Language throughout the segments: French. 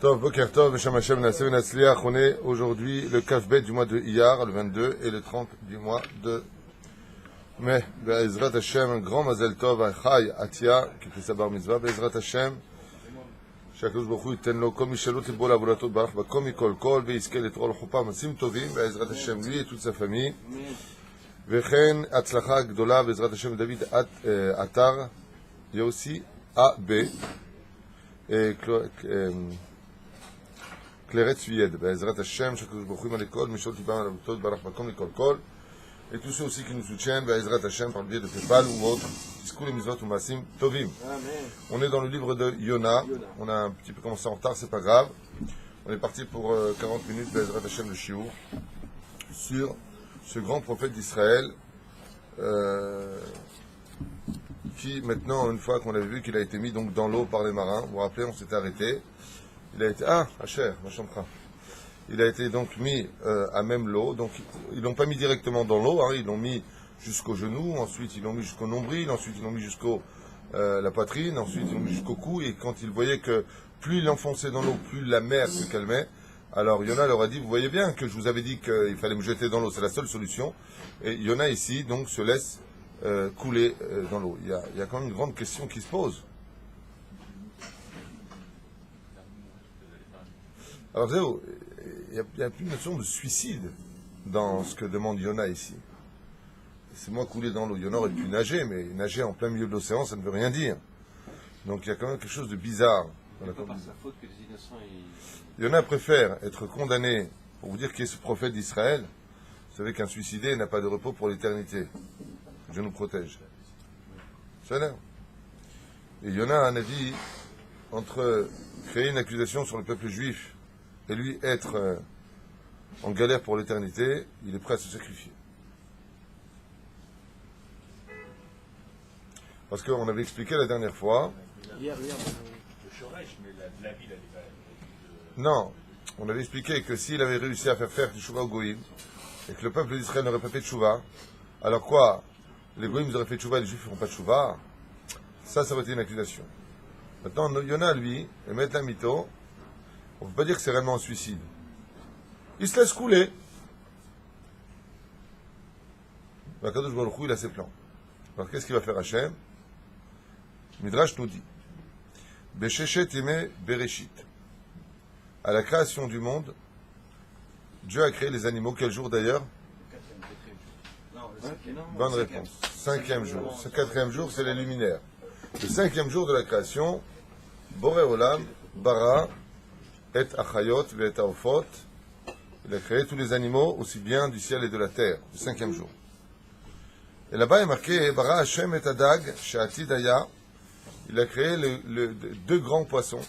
Tov, Boker Tov, Beshem Hashem, Nasseh Natzliach. On est aujourd'hui le Kaf Bet du mois de Iyar, le 22, et le 30 du mois de mai. Be'ezrat Hashem, un grand Mazel Tov, un Chai Atia, qui fait sa bar mitzvah. Be'ezrat Hashem, שהקדוש ברוך הוא ייתן לו כל משאלות לבוא לעבודתו ברח בכל מכל כל ויזכה לתרוא לחופה מעשים טובים בעזרת השם לי et toute sa famille וכן הצלחה גדולה בעזרת השם דוד עטר יוסי AB קלרץ ויד בעזרת השם שהקדוש ברוך הוא ימלא כל משאלות לבם לעבודתו ברח בכל מכל כל et tous ceux aussi qui nous soutiennent בעזרת השם par le biais de PayPal ou autre. On est dans le livre de Yona. On a un petit peu commencé en retard, c'est pas grave. On est parti pour 40 minutes Bezrat Hashem le Shiur sur ce grand prophète d'Israël qui maintenant, une fois qu'on avait vu qu'il a été mis donc dans l'eau par les marins, vous vous rappelez, on s'était arrêté. Il a été Asher, ma chambre. Il a été donc mis à même l'eau. Donc ils l'ont pas mis directement dans l'eau, ils l'ont mis jusqu'au genou, ensuite ils l'ont mis jusqu'au nombril, ensuite ils l'ont mis jusqu'au la poitrine, ensuite ils l'ont mis jusqu'au cou, et quand ils voyaient que plus il enfonçait dans l'eau, plus la mer se calmait, alors Yona leur a dit, vous voyez bien que je vous avais dit qu'il fallait me jeter dans l'eau, c'est la seule solution, et Yona ici donc se laisse couler dans l'eau. Il y a quand même une grande question qui se pose. Alors il y a plus une notion de suicide dans ce que demande Yona ici. C'est moi couler dans l'eau. Yona aurait pu nager, mais nager en plein milieu de l'océan, ça ne veut rien dire. Donc il y a quand même quelque chose de bizarre. C'est pas par sa faute que les innocents... Yona préfère être condamné pour vous dire qu'il est ce prophète d'Israël. Vous savez qu'un suicidé n'a pas de repos pour l'éternité. Dieu nous protège. C'est là. Et Yona a un avis entre créer une accusation sur le peuple juif et lui être en galère pour l'éternité, il est prêt à se sacrifier. Parce qu'on avait expliqué la dernière fois. Non, on avait expliqué que s'il avait réussi à faire Teshuvah au Goïm, et que le peuple d'Israël n'aurait pas fait Teshuvah, alors quoi? Les Goïm auraient fait Teshuvah et les Juifs ne feront pas Teshuvah? Ça aurait été une accusation. Maintenant, Yona, lui, et mettre la mytho, on ne peut pas dire que c'est réellement un suicide. Il se laisse couler. Kadosh Baruch Hu, il a ses plans. Alors qu'est-ce qu'il va faire Hachem? Midrash nous dit Besheshet Yemei Bereshit. À la création du monde, Dieu a créé les animaux. Quel jour d'ailleurs? Bonne réponse. 5e jour. Ce 4e jour, c'est les luminaires. Le 5e jour de la création, Boré Olam, Bara, et Achayot, et Aofot. Il a créé tous les animaux, aussi bien du ciel et de la terre. Le 5e jour. Et là-bas, il est marqué Bara Hashem et Adag, She'atid Haya. Il a créé deux grands poissons,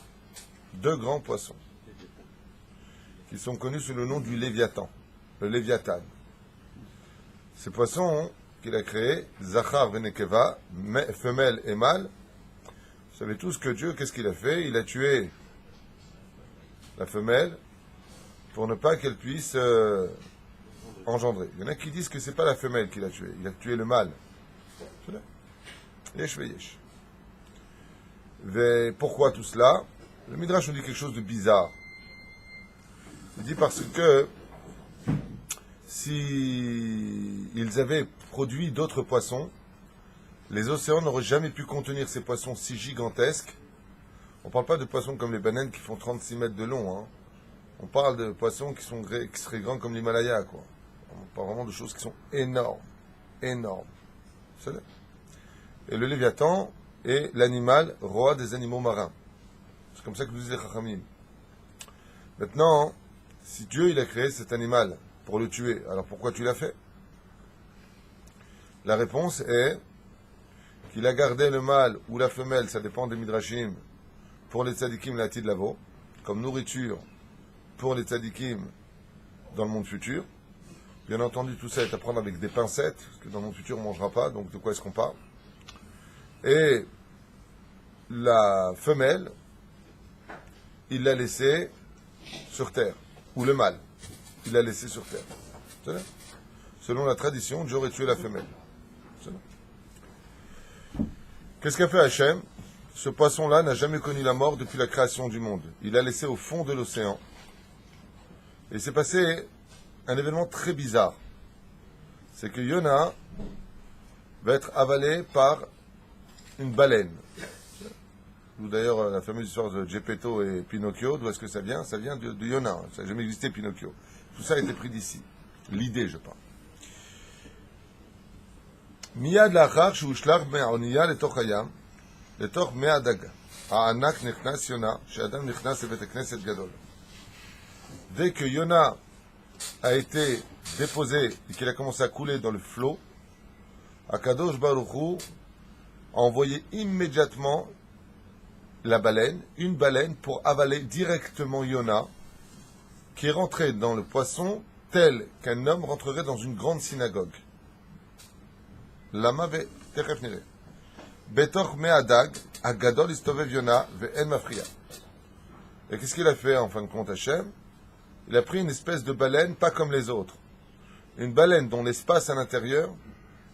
qui sont connus sous le nom du Léviathan, le Léviathan. Ces poissons qu'il a créés, Zachar Venekeva, femelle et mâle. Vous savez tous que Dieu, qu'est-ce qu'il a fait? Il a tué la femelle pour ne pas qu'elle puisse engendrer. Il y en a qui disent que c'est pas la femelle qu'il a tué, il a tué le mâle. Yesh veyesh. Pourquoi tout cela? Le Midrash nous dit quelque chose de bizarre. Il dit parce que si ils avaient produit d'autres poissons, les océans n'auraient jamais pu contenir ces poissons si gigantesques. On ne parle pas de poissons comme les baleines qui font 36 mètres de long. On parle de poissons qui seraient grands comme l'Himalaya, quoi. On parle vraiment de choses qui sont énormes. Énormes. Et le Léviathan est l'animal roi des animaux marins. C'est comme ça que nous disent les Chachamim. Maintenant, si Dieu il a créé cet animal pour le tuer, alors pourquoi tu l'as fait? La réponse est qu'il a gardé le mâle ou la femelle, ça dépend des midrashim, pour les tzadikim l'atid lavo, comme nourriture pour les tzadikim dans le monde futur. Bien entendu, tout ça est à prendre avec des pincettes, parce que dans le monde futur on ne mangera pas, donc de quoi est-ce qu'on parle? Et la femelle, il l'a laissée sur terre, ou le mâle, il l'a laissé sur terre. Selon la tradition, Dieu aurait tué la femelle. Qu'est-ce qu'a fait Hachem? ce poisson-là n'a jamais connu la mort depuis la création du monde. Il a laissé au fond de l'océan. Et s'est passé un événement très bizarre. C'est que Yona va être avalé par une baleine. Ou d'ailleurs, la fameuse histoire de Geppetto et Pinocchio, d'où est-ce que ça vient? Ça vient de Yona. Ça n'a jamais existé, Pinocchio. Tout ça a été pris d'ici. L'idée, je parle. Miyad lachar sheushlach me'oniya letoch hayam, letoch me'adaga. Ha'anak nechnas Yona, she'adam nechnas lebet hakneset gadol. Dès que Yona a été déposé et qu'il a commencé à couler dans le flot, Akadosh Baruch Hu a envoyé immédiatement la baleine, une baleine pour avaler directement Yona, qui est rentré dans le poisson tel qu'un homme rentrerait dans une grande synagogue. Lama ve techef nire. Betoch me'adag, agadol istovev Yona ve'en mafria. Et qu'est-ce qu'il a fait en fin de compte, Hachem? Il a pris une espèce de baleine pas comme les autres. Une baleine dont l'espace à l'intérieur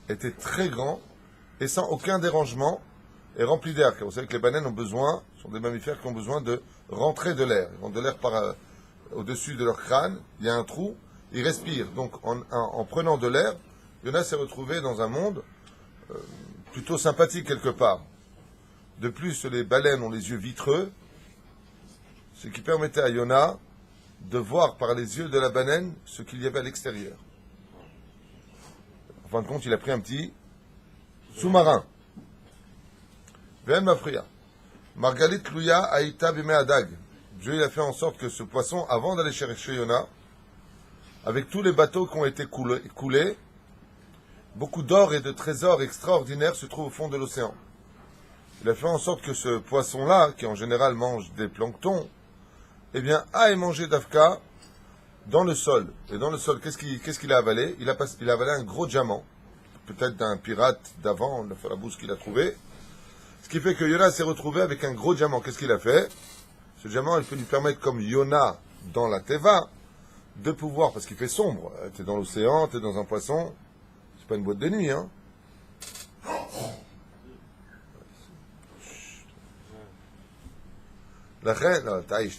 était très grand et sans aucun dérangement et rempli d'air. Car vous savez que les baleines ont besoin, sont des mammifères qui ont besoin de rentrer de l'air. Ils ont de l'air au-dessus de leur crâne, il y a un trou, ils respirent. Donc en prenant de l'air, Yona s'est retrouvé dans un monde plutôt sympathique quelque part. De plus, les baleines ont les yeux vitreux, ce qui permettait à Yona de voir par les yeux de la baleine ce qu'il y avait à l'extérieur. En fin de compte, il a pris un petit sous-marin. Ve'en mafria. Margalit Louya Aïta Bime Adag. Dieu il a fait en sorte que ce poisson, avant d'aller chercher Yona, avec tous les bateaux qui ont été coulés, beaucoup d'or et de trésors extraordinaires se trouvent au fond de l'océan. Il a fait en sorte que ce poisson-là, qui en général mange des planctons, eh bien, a mangé d'Afka dans le sol. Et dans le sol, qu'est-ce qu'il a avalé? Il a avalé un gros diamant, peut-être d'un pirate d'avant, le Farabous qu'il a trouvé. Ce qui fait que Yona s'est retrouvé avec un gros diamant. Qu'est-ce qu'il a fait? Ce diamant, il peut lui permettre, comme Yona dans la Teva, de pouvoir, parce qu'il fait sombre. T'es dans l'océan, t'es dans un poisson, c'est pas une boîte de nuit, hein. La reine, non, taïch.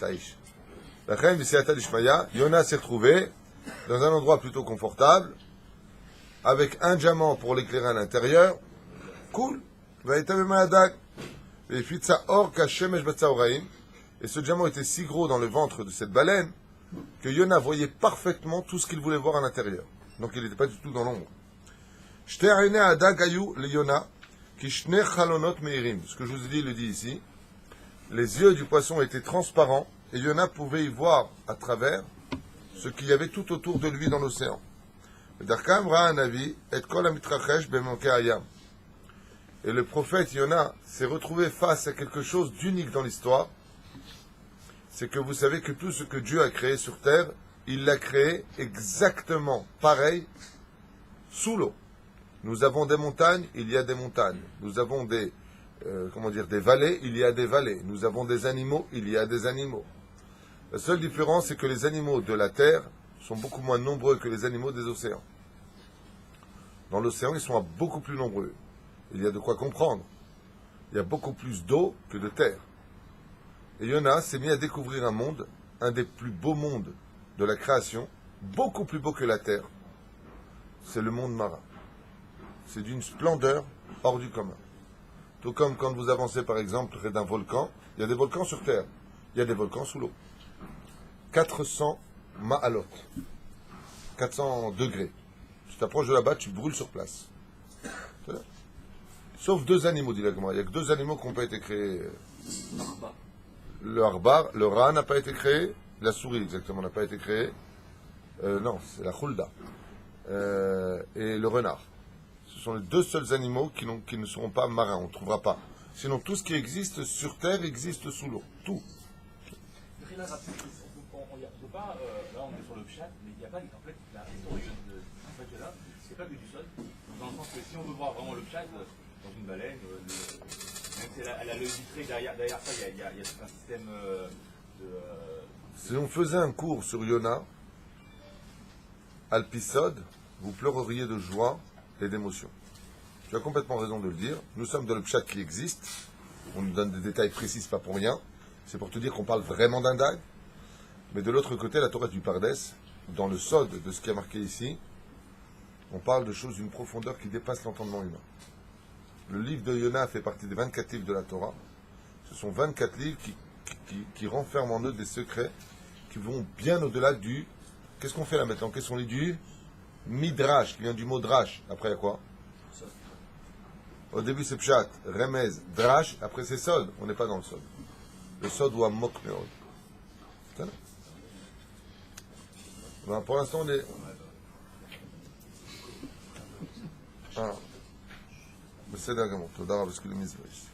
La reine du Siyata d'Ishmaya, Yona s'est retrouvé dans un endroit plutôt confortable, avec un diamant pour l'éclairer à l'intérieur. Cool. Et ce diamant était si gros dans le ventre de cette baleine que Yona voyait parfaitement tout ce qu'il voulait voir à l'intérieur. Donc il n'était pas du tout dans l'ombre. Ce que je vous ai dit, il le dit ici. Les yeux du poisson étaient transparents et Yona pouvait y voir à travers ce qu'il y avait tout autour de lui dans l'océan. Et le prophète Yona s'est retrouvé face à quelque chose d'unique dans l'histoire. C'est que vous savez que tout ce que Dieu a créé sur terre, il l'a créé exactement pareil sous l'eau. Nous avons des montagnes, il y a des montagnes. Nous avons des vallées, il y a des vallées. Nous avons des animaux, il y a des animaux. La seule différence, c'est que les animaux de la terre sont beaucoup moins nombreux que les animaux des océans. Dans l'océan, ils sont beaucoup plus nombreux. Il y a de quoi comprendre. Il y a beaucoup plus d'eau que de terre. Et Yona s'est mis à découvrir un monde, un des plus beaux mondes de la création, beaucoup plus beau que la terre. C'est le monde marin. C'est d'une splendeur hors du commun. Tout comme quand vous avancez par exemple près d'un volcan, il y a des volcans sur terre, il y a des volcans sous l'eau. 400 ma'alot, 400 degrés. Tu t'approches de là-bas, tu brûles sur place. Sauf deux animaux, dit la Gemara. Il n'y a que deux animaux qui n'ont pas été créés. Le harbar, le rat n'a pas été créé, la souris exactement n'a pas été créée. Non, c'est la khulda. Et le renard. Ce sont les deux seuls animaux qui ne seront pas marins, on ne trouvera pas. Sinon, tout ce qui existe sur Terre existe sous l'eau. Tout. On ne peut pas, là on est sur le pshat, mais il n'y a pas, en fait, la historique de ce là, c'est pas que du sol. Dans le sens que si on veut voir vraiment le pshat, dans une baleine, même si elle a le vitré derrière ça, il y a tout un système de... Si on faisait un cours sur Yona, Alpisod, vous pleureriez de joie et d'émotion. Tu as complètement raison de le dire. Nous sommes dans le pshat qui existe, on nous donne des détails précis, c'est pas pour rien. C'est pour te dire qu'on parle vraiment d'un dag. Mais de l'autre côté, la Torah du Pardes, dans le sod de ce qui est marqué ici, on parle de choses d'une profondeur qui dépasse l'entendement humain. Le livre de Yona fait partie des 24 livres de la Torah. Ce sont 24 livres qui renferment en eux des secrets qui vont bien au-delà du... Qu'est-ce qu'on fait là maintenant? Qu'est-ce qu'on lit du Midrash, qui vient du mot Drash. Après, il y a quoi? Au début, c'est Pshat, Remez, Drash. Après, c'est Sod. On n'est pas dans le Sod. Le Sod ou Amok Meod. Ben, pour l'instant, on est... בסדר גמור, תודה רבה שכאילו מזבש.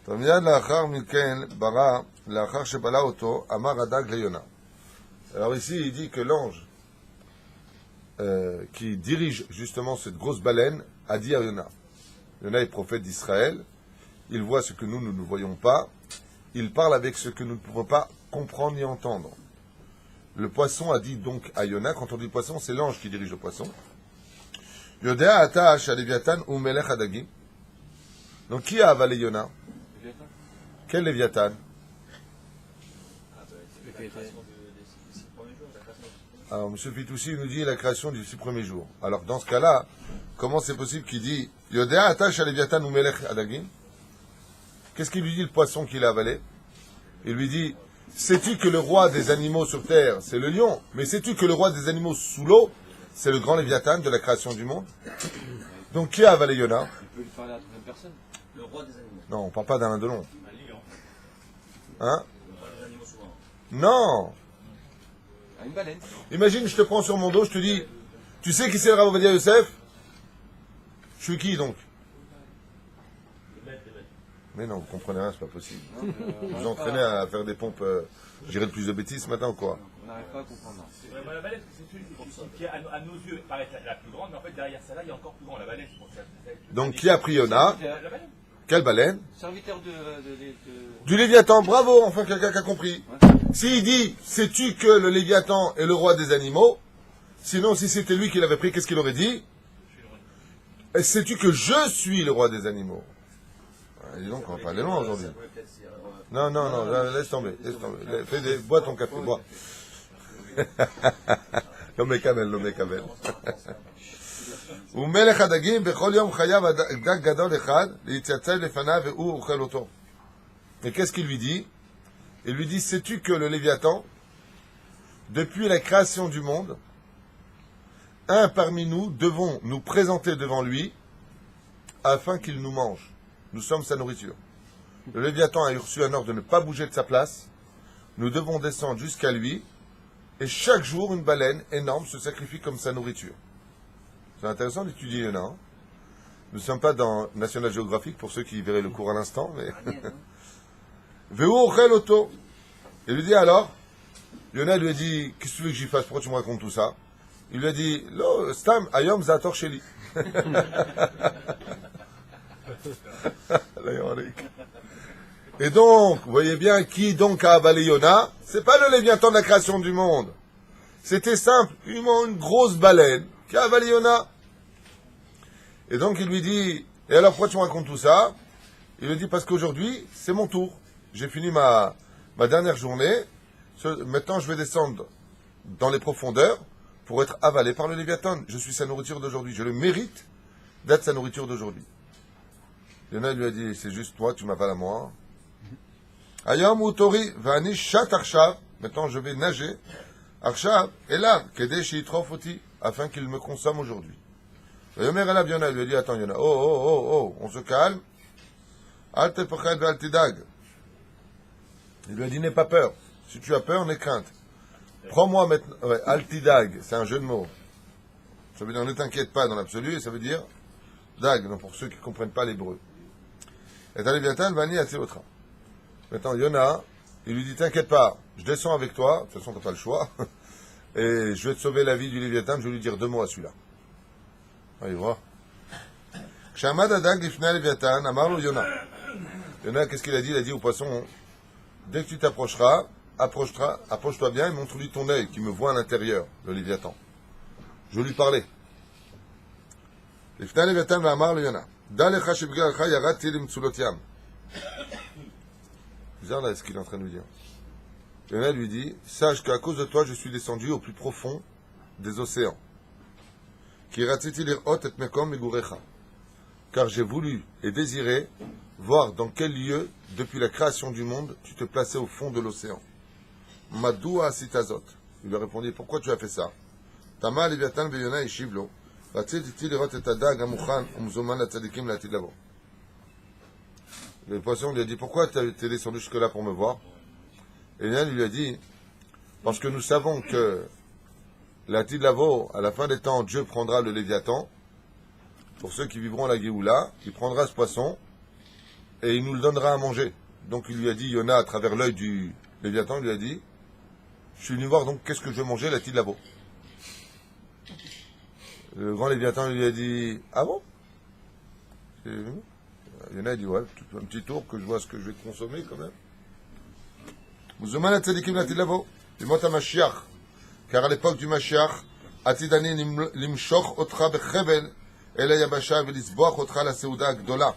מיד לאחר מכן ברא, לאחר שבלע אותו, אמר הדג ליונה. Alors ici, il dit que l'ange qui dirige justement cette grosse baleine a dit à Yona. Yona est prophète d'Israël, il voit ce que nous ne voyons pas, il parle avec ce que nous ne pouvons pas comprendre ni entendre. Le poisson a dit donc à Yona, quand on dit poisson, c'est l'ange qui dirige le poisson. Yodea ata shaleviatan ou melech adagim. Donc qui a avalé Yona? Quel Léviathan? Alors M. Fitoussi nous dit la création du 6 premiers jours. Alors dans ce cas-là, comment c'est possible qu'il dit Yodea ata shaleviatan ou melech adagim? Qu'est-ce qu'il lui dit le poisson qu'il a avalé? Il lui dit, sais-tu que le roi des animaux sur terre, c'est le lion, mais sais-tu que le roi des animaux sous l'eau, c'est le grand Léviathan de la création du monde? Donc qui a avalé Yona? Il peut lui parler à la troisième personne. Le roi des animaux. Non, on ne parle pas d'Alain Delon. Un lion. Hein? Le roi des animaux souvent. Non. À une baleine. Imagine, je te prends sur mon dos, je te dis, tu sais qui c'est le Rav Ovadia Yosef? Je suis qui donc? Mais non, vous comprenez rien, c'est pas possible. Vous vous entraînez à faire des pompes, j'irai de plus de bêtises ce matin ou quoi? On n'arrive pas à comprendre. C'est vraiment la baleine, parce que c'est celui qui, à nos yeux, paraît la plus grande, mais en fait, derrière celle-là, il y a encore plus grand. La baleine, c'est pour ça. Donc qui a pris Yona? La baleine. Quelle baleine? Serviteur de... Du Léviathan, bravo, enfin quelqu'un qui a compris. S'il dit, sais-tu que le Léviathan est le roi des animaux? Sinon, si c'était lui qui l'avait pris, qu'est-ce qu'il aurait dit? Sais-tu que je suis le roi des animaux? Dis donc, on va pas aller loin aujourd'hui. Non, laisse tomber. Bois ton café, bois. L'homme camel. ומלך הדגים בכל יום חייב דג גדול אחד להתייצב לפניו והוא אוכל אותו. Et qu'est-ce qu'il lui dit? Il lui dit, sais-tu que le Léviathan, depuis la création du monde, un parmi nous devons nous présenter devant lui afin qu'il nous mange. Nous sommes sa nourriture. Le Léviathan a reçu un ordre de ne pas bouger de sa place. Nous devons descendre jusqu'à lui. Et chaque jour, une baleine énorme se sacrifie comme sa nourriture. C'est intéressant d'étudier Yona. Hein? Nous ne sommes pas dans National Geographic, pour ceux qui verraient le cours à l'instant. Mais... Veu ochel oto. Il lui dit alors, Yona lui a dit, qu'est-ce que tu veux que j'y fasse? Pourquoi tu me racontes tout ça? Il lui a dit, lo, stam, ayom zator sheli. Et donc, vous voyez bien qui donc a avalé Yona? C'est pas le Léviathan de la création du monde. C'était simple, une grosse baleine qui a avalé Yona. Et donc il lui dit, et alors pourquoi tu me racontes tout ça? Il lui dit, parce qu'aujourd'hui, c'est mon tour. J'ai fini ma dernière journée. Maintenant, je vais descendre dans les profondeurs pour être avalé par le Léviathan. Je suis sa nourriture d'aujourd'hui. Je le mérite d'être sa nourriture d'aujourd'hui. Yona lui a dit, c'est juste toi, tu m'avales à moi. Ayam utori vani shat arshav. Maintenant, je vais nager. Arshav est là, kedesh yitrof oti, afin qu'il me consomme aujourd'hui. Yomer Elab Yona lui a dit, attends Yona, oh, on se calme. Al tepachad ve'al tidag. Il lui a dit, n'aie pas peur. Si tu as peur, n'aie crainte. Prends-moi maintenant. Ouais, al tidag, c'est un jeu de mots. Ça veut dire, ne t'inquiète pas dans l'absolu, et ça veut dire dag, donc pour ceux qui ne comprennent pas l'hébreu. Et t'as Léviathan, vani atzilotra. Maintenant, Yona, il lui dit, t'inquiète pas, je descends avec toi, de toute façon, t'as pas le choix, et je vais te sauver la vie du Léviathan, je vais lui dire 2 mots à celui-là. Allez voir. Shamad adag lifnei Léviathan, amarlo Yona. Yona, qu'est-ce qu'il a dit? Il a dit au poisson, dès que tu t'approcheras, approche-toi bien et montre-lui ton œil, qui me voit à l'intérieur, le Léviathan. Je vais lui parler. Lifnei Léviathan, amarlo Yona. Da lecha shebgalcha yaradti limtsulot yam. Bizarre là ce qu'il est en train de lui dire. Yona lui dit, sache qu'à cause de toi, je suis descendu au plus profond des océans. Car j'ai voulu et désiré voir dans quel lieu, depuis la création du monde, tu te plaçais au fond de l'océan. Madoua sitazot. Il lui a répondu, pourquoi tu as fait ça? Tama Leviathan Yona et Shivlo. Le poisson lui a dit, pourquoi tu es descendu jusque-là pour me voir? Et Yona lui a dit, parce que nous savons que la Tidlavo, à la fin des temps, Dieu prendra le Léviathan. Pour ceux qui vivront la Géoula, il prendra ce poisson et il nous le donnera à manger. Donc il lui a dit, Yona, à travers l'œil du Léviathan, il lui a dit, je suis venu voir donc qu'est-ce que je veux manger, la Tidlavo. Le grand Léviathan lui a dit, ah bon? Yona a dit, ouais, un petit tour que je vois ce que je vais consommer quand même. Mouzuman la tzadikim la Tidlavo, du mot à Mashiach. Car à l'époque du Mashiach, Atidani limshoch otra bechebel, ela yabasha velisboach otra la seuda gdola.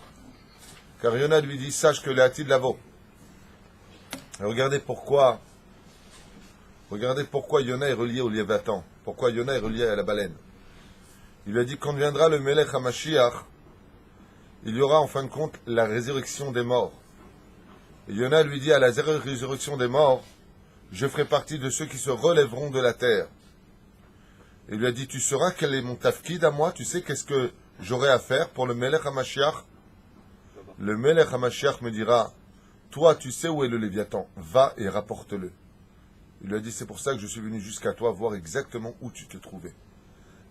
Car Yona lui dit, sache que les Atid Lavo. Regardez pourquoi Yona est relié au Léviathan. Pourquoi Yona est relié à la baleine. Il lui a dit, quand viendra le Melech HaMashiach, il y aura en fin de compte la résurrection des morts. Et Yona lui dit, à la résurrection des morts, je ferai partie de ceux qui se relèveront de la terre. Il lui a dit, tu sauras quel est mon tafkid à moi, tu sais qu'est-ce que j'aurai à faire pour le Melech HaMashiach? Le Melech HaMashiach me dira, toi tu sais où est le Léviathan, va et rapporte-le. Il lui a dit, c'est pour ça que je suis venu jusqu'à toi voir exactement où tu te trouvais.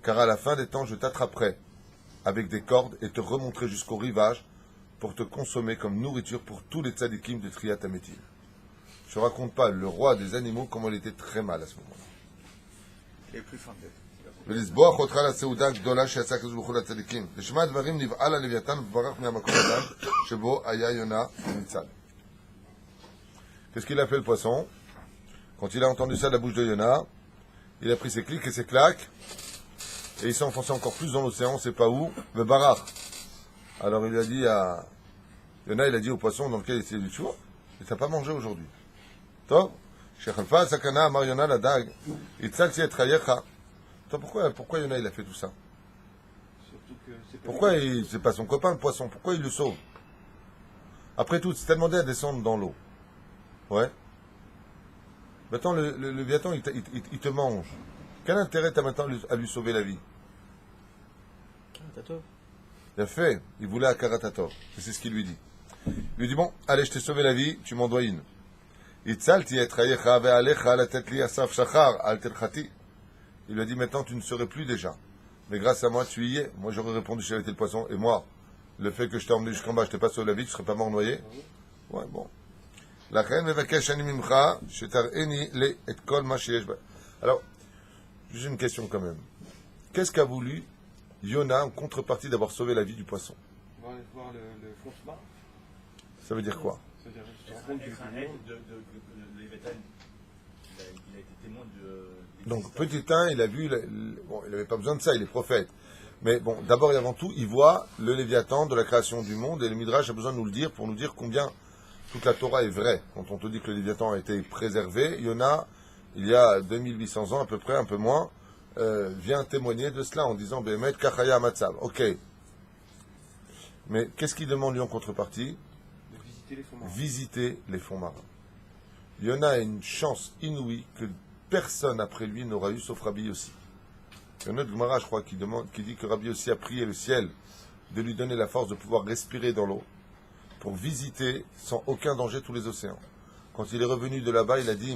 Car à la fin des temps, je t'attraperai avec des cordes et te remonterai jusqu'au rivage pour te consommer comme nourriture pour tous les tzadikim de Triat Hametim. Je ne raconte pas le roi des animaux comment il était très mal à ce moment-là. Il est plus fin d'être. ולסבוח אותך לסעודה הגדולה שעשה הקדוש ברוך הוא לצדיקים. לשמע הדברים נבעל הלוויתן וברח מהמקום האדם שבו היה יונה ניצל. Qu'est-ce qu'il a fait le poisson? Quand il a entendu ça de la bouche de Yona, il a pris ses clics et ses claques et il s'est enfoncé encore plus dans l'océan, on ne sait pas où, le barach. Alors il a dit à Yona, il a dit au poisson dans lequel il s'est dit, tu vois, il t'a pas mangé aujourd'hui. Toi, Shechalfa Sakana Amar Yona la dag, Itzalti et Trayecha. Pourquoi Yona il a fait tout ça? Surtout que c'est pas Pourquoi c'est pas son copain le poisson? Pourquoi il le sauve? Après tout, c'est demandé à descendre dans l'eau. Ouais. Maintenant, le Léviathan, il te mange. Quel intérêt t'as maintenant à lui sauver la vie? Il a fait. Il voulait à Karatatov. C'est ce qu'il lui dit. Il lui dit, bon, allez, je t'ai sauvé la vie, tu m'en dois une. Il lui a dit, maintenant, tu ne serais plus déjà. Mais grâce à moi, tu y es. Moi, j'aurais répondu si j'avais été le poisson. Et moi, le fait que je t'ai emmené jusqu'en bas, je t'ai pas sauvé la vie, tu ne serais pas mort noyé. Ouais, bon. Alors, juste une question quand même. Qu'est-ce qu'a voulu Yona en contrepartie d'avoir sauvé la vie du poisson? On va aller voir le fond sous-marin. Ça veut dire quoi? C'est-à-dire, je te rends compte Être un aide de Léviathan. Il a été témoin de. Donc, petit 1, il a vu, bon, il n'avait pas besoin de ça, il est prophète. Mais bon, d'abord et avant tout, il voit le Léviathan de la création du monde, et le Midrash a besoin de nous le dire pour nous dire combien toute la Torah est vraie. Quand on te dit que le Léviathan a été préservé, Yona, il y a 2800 ans à peu près, un peu moins, vient témoigner de cela en disant Behemet Kachaya Matzav. Ok. Mais qu'est-ce qu'il demande lui en contrepartie? de visiter les fonds marins. Visiter les fonds marins. Yona a une chance inouïe que personne après lui n'aura eu sauf Rabbi Yossi. Il y a un autre Gemara, je crois, qui dit que Rabbi Yossi a prié le ciel de lui donner la force de pouvoir respirer dans l'eau pour visiter sans aucun danger tous les océans. Quand il est revenu de là-bas, il a dit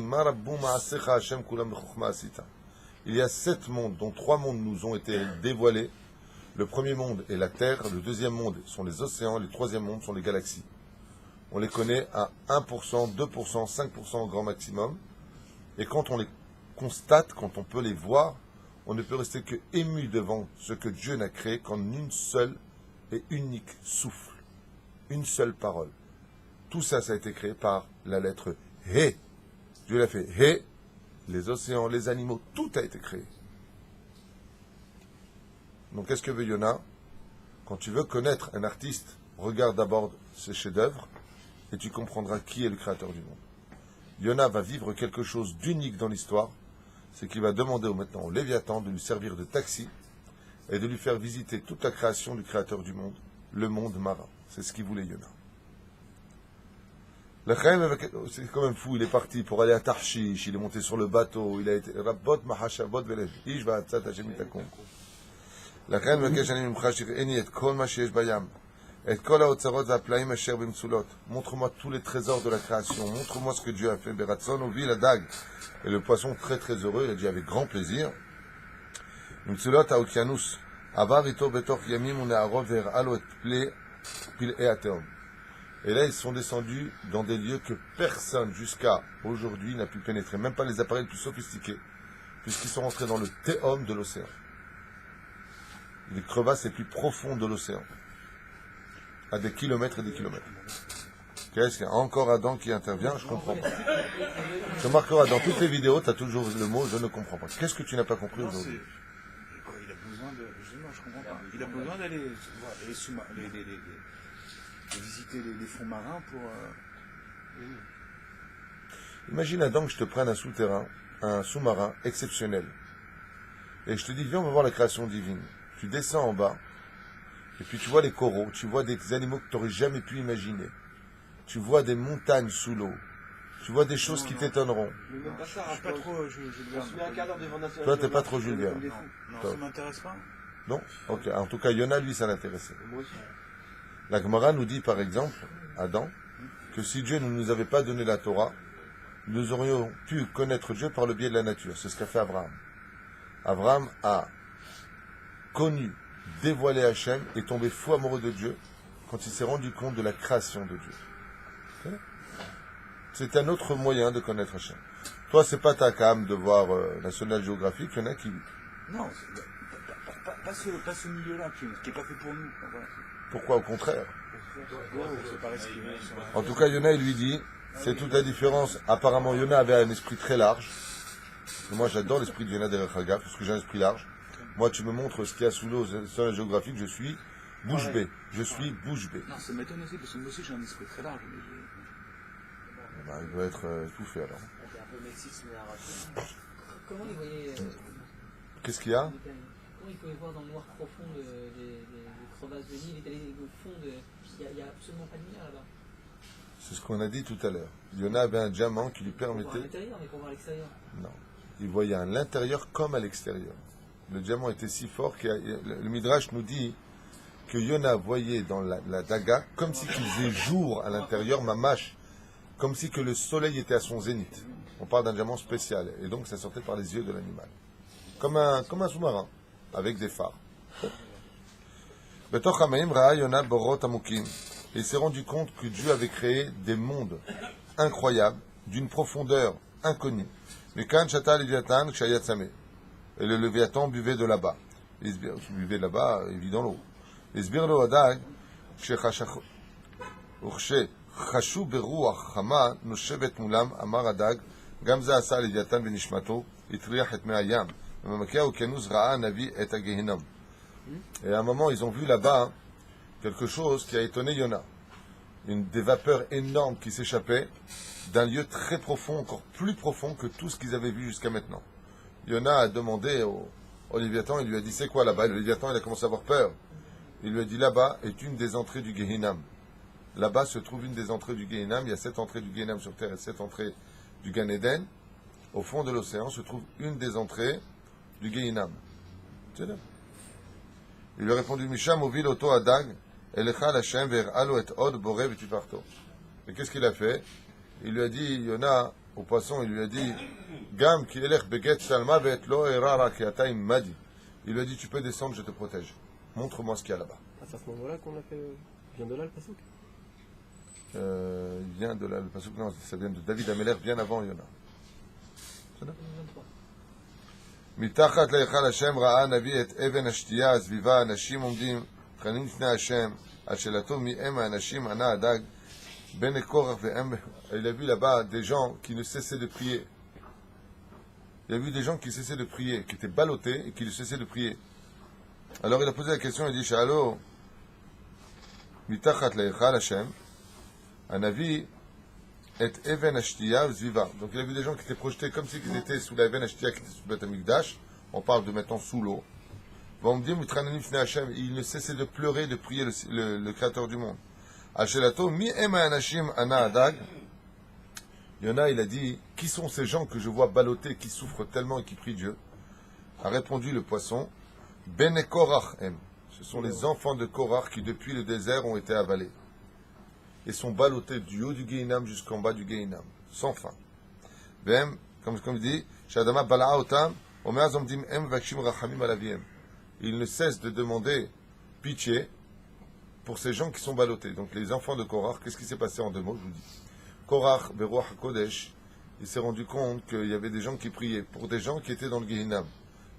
il y a 7 mondes, dont 3 mondes nous ont été dévoilés. Le premier monde est la Terre, le deuxième monde sont les océans, le troisième monde sont les galaxies. On les connaît à 1%, 2%, 5% au grand maximum. Et quand on les constate, quand on peut les voir, on ne peut rester que ému devant ce que Dieu n'a créé qu'en une seule et unique souffle. Une seule parole. Tout ça, ça a été créé par la lettre He. Dieu l'a fait He. Les océans, les animaux, tout a été créé. Donc, qu'est-ce que veut Yona? Quand tu veux connaître un artiste, regarde d'abord ses chefs-d'œuvre et tu comprendras qui est le créateur du monde. Yona va vivre quelque chose d'unique dans l'histoire, c'est qu'il va demander maintenant au Léviathan de lui servir de taxi et de lui faire visiter toute la création du créateur du monde, le monde marin. C'est ce qu'il voulait Yona. C'est quand même fou, il est parti pour aller à Tarshish, il est monté sur le bateau, il a été Rabbot Mahashabot Velej, Ish Va'atzat Hashem Itakum. לכן מבקש אני ממך שתראני את כל מה שיש בים, את כל האוצרות והפלאים אשר במצולות. Montre-moi tous les trésors de la création, montre-moi ce que Dieu a fait. Beratzon uvi ladag. Et le poisson très très heureux, il a dit avec grand plaisir. מצולות האוקיינוס, עבר איתו בתוך ימים ונהרות והראה לו את פלאי התהום. Et là, ils sont descendus dans des lieux que personne jusqu'à aujourd'hui n'a pu pénétrer, même pas les appareils les plus sophistiqués, puisqu'ils sont rentrés dans le théum de l'océan. Les crevasses les plus profondes de l'océan, à des kilomètres et des kilomètres. Qu'est-ce qu'il y a encore Adam qui intervient? Je comprends pas. Je remarquerai dans toutes les vidéos, tu as toujours le mot je ne comprends pas. Qu'est-ce que tu n'as pas compris aujourd'hui? Il a besoin de. Je comprends pas. Il a besoin d'aller voir de visiter les fonds marins pour. Imagine Adam que je te prenne un souterrain, un sous-marin exceptionnel. Et je te dis, viens, on va voir la création divine. Tu descends en bas, et puis tu vois les coraux, tu vois des animaux que tu n'aurais jamais pu imaginer. Tu vois des montagnes sous l'eau. Tu vois des choses qui t'étonneront. Mais même pas ça, Je suis pas trop Jules on se met un quart d'heure devant National Toi, t'es pas Geographic, trop Jules Verne. comme des fous. Non, ça m'intéresse pas. Non? Ok. En tout cas, Yona, lui, ça l'intéressait. Et moi aussi. La Gemara nous dit, par exemple, Adam, que si Dieu ne nous avait pas donné la Torah, nous aurions pu connaître Dieu par le biais de la nature. C'est ce qu'a fait Abraham. Abraham a connu, dévoilé Hachem et tombé fou amoureux de Dieu quand il s'est rendu compte de la création de Dieu. C'est un autre moyen de connaître Hachem. Toi, c'est pas ta cam de voir National Geographic, il y en a qui... Non, pas ce milieu-là qui n'est pas fait pour nous. Voilà. Pourquoi au contraire? C'est pas risqué. En tout cas, Yona, il lui dit, c'est toute la différence. Apparemment, Yona avait un esprit très large. Et moi, j'adore l'esprit de Yona derrière Hagaf, parce que j'ai un esprit large. Moi, tu me montres ce qu'il y a sous l'eau, sur la géographique, je suis bouche bée. Je suis bouche bée. Non, ça m'étonne aussi, parce que moi aussi j'ai un esprit très large. Ben, il doit être étouffé alors. Un peu Mexique, mais arabe. Comment il voyait Qu'est-ce qu'il y a? Comment il pouvait voir dans le noir profond des crevasses de Nil? Il est allé au fond de. Il n'y a absolument pas de lumière là-bas. C'est ce qu'on a dit tout à l'heure. Yona avait un diamant qui lui Pour voir à permettait... l'intérieur, mais pour voir à l'extérieur. Non. Il voyait à l'intérieur comme à l'extérieur. Le diamant était si fort que le Midrash nous dit que Yona voyait dans la daga comme si qu'il faisait jour à l'intérieur, mamash, comme si que le soleil était à son zénith. On parle d'un diamant spécial. Et donc ça sortait par les yeux de l'animal. Comme un sous-marin, avec des phares. Betoch Hamaim Ra'a Yona Borot Amukim. Il s'est rendu compte que Dieu avait créé des mondes incroyables, d'une profondeur inconnue. Mais quand Shata Léviathan, Kshayat Sameh. Et le Léviathan buvait de là-bas. Il buvait de là-bas, il vit dans l'eau. הסביר לו הדג, וכשחשו ברוח חמה נושבת מולם, אמר הדג, גם זה עשה לוויתן בנשמתו, הטריח את מי הים, ומעמקי האוקיינוס ראה הנביא את הגיהינום. Et à un moment, ils ont vu là-bas quelque chose qui a étonné Yona. Des vapeurs énormes qui s'échappaient d'un lieu très profond, encore plus profond que tout ce qu'ils avaient vu jusqu'à maintenant. Yona a demandé au Léviathan, il lui a dit c'est quoi là-bas? Le Léviathan, il a commencé à avoir peur. Il lui a dit là-bas est une des entrées du Gehinam. Là-bas se trouve une des entrées du Gehinam. Il y a 7 entrées du Gehinam sur terre et 7 entrées du Gan Eden. Au fond de l'océan se trouve une des entrées du Gehinam. C'est là. Il lui a répondu Misham ovil oto adag elecha l'Hashem ver'alo et od boré v'tifarto. Et qu'est-ce qu'il a fait? Il lui a dit Yona au poisson, il lui a dit Gam ki elech beget salma ve'et lo erara ki ata madi. Il lui a dit tu peux descendre, je te protège. Montre-moi ce qu'il y a là-bas. Ah, c'est à ce moment-là qu'on a fait. Vient de là le pasouk? Il vient de là, le pasouk, non, ça vient de David Ameler bien avant Yona. C'est là? 2023. מתחת להיכל השם ראה הנביא את אבן השתייה הסביבה, אנשים עומדים תכנים לפני השם, על שאלתו מי הם האנשים ענה הדג בן קורח והם. Il a vu là-bas des gens qui ne cessaient de prier. Il a vu des gens qui cessaient de prier, qui étaient ballottés et qui ne cessaient de prier. Alors il a posé la question, il dit Shalo, mitachat le'echal Hashem, un avis et even ashtiya zviva. Donc il a vu des gens qui étaient projetés comme s'ils étaient sous la even ashtiya qui était sous le Beth Amikdash. On parle de maintenant sous l'eau. Il ne cessait de pleurer, de prier le Créateur du monde. Ashelato mi ema anashim ana adag. Yona, il a dit, qui sont ces gens que je vois balloter, qui souffrent tellement et qui prient Dieu? A répondu le poisson, Bene Korach em. Ce sont les enfants de Korach qui, depuis le désert, ont été avalés. Et sont ballottés du haut du Gehinam jusqu'en bas du Gehinam, sans fin. Vem, comme il dit, Shadama bala'a otam, omer zomdim em vakshim rachamim alaviem. Il ne cesse de demander pitié pour ces gens qui sont ballottés. Donc les enfants de Korach, qu'est-ce qui s'est passé en 2 mots, je vous dis. Korach, Beruach HaKodesh, il s'est rendu compte qu'il y avait des gens qui priaient pour des gens qui étaient dans le Gehinam.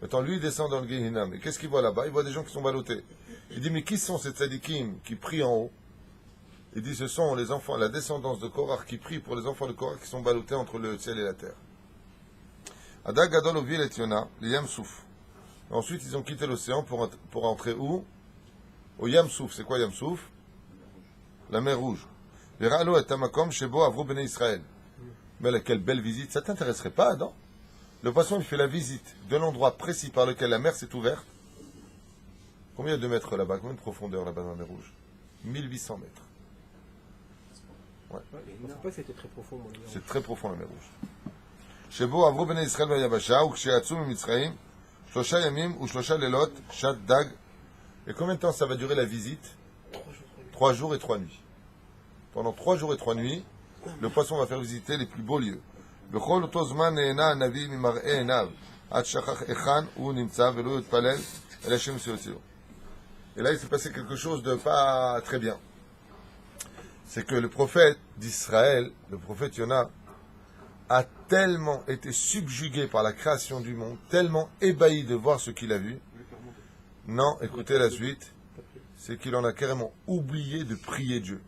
Maintenant, lui, il descend dans le Gehinam. Et qu'est-ce qu'il voit là-bas? Il voit des gens qui sont ballottés. Il dit, mais qui sont ces tzadikim qui prient en haut? Il dit, ce sont les enfants, la descendance de Korach qui prie pour les enfants de Korach qui sont ballottés entre le ciel et la terre. Adag Gadol Ovil et Yona, les Yam Souf. Ensuite, ils ont quitté l'océan pour entrer où? Au Yam Souf. C'est quoi Yam Souf? La mer Rouge. Veralo et Tamakom Shebo Avru Bene Israël. Mais quelle belle visite. Ça t'intéresserait pas, non? Le poisson, il fait la visite de l'endroit précis par lequel la mer s'est ouverte. Combien de mètres là-bas? Combien de profondeur là-bas dans la mer Rouge? 1800 mètres. Ouais. Je ne sais pas que c'était très profond. Moi, C'est très profond la mer Rouge. Shebo Avru Bene Israël Vayavasha, ou Ksheatsu Mitzraim, Shlosha Yamim, ou Shlosha Lelot, Shat Dag. Et combien de temps ça va durer la visite? 3 jours et 3 nuits. Pendant 3 jours et 3 nuits, le poisson va faire visiter les plus beaux lieux. Et là, il s'est passé quelque chose de pas très bien. C'est que le prophète d'Israël, le prophète Yona, a tellement été subjugué par la création du monde, tellement ébahi de voir ce qu'il a vu. Non, écoutez la suite, c'est qu'il en a carrément oublié de prier Dieu.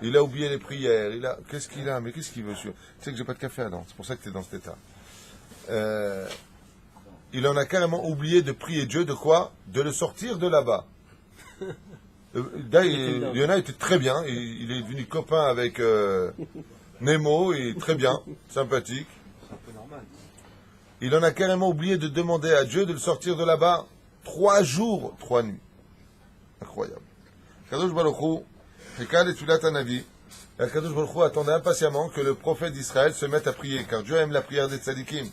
Il a oublié les prières, qu'est-ce qu'il a? Mais qu'est-ce qu'il veut? Tu sais que j'ai pas de café là, c'est pour ça que tu es dans cet état. Il en a carrément oublié de prier Dieu, de quoi? De le sortir de là-bas. Yona était très bien, il est devenu copain avec Nemo, et très bien, sympathique. C'est un peu normal. Il en a carrément oublié de demander à Dieu de le sortir de là-bas. 3 jours, 3 nuits. Incroyable. Kadosh Baruch Hu, Hekal Tulat Hanavi, Kadosh Baruch Hu attendait impatiemment que le prophète d'Israël se mette à prier, car Dieu aime la prière des tzadikim.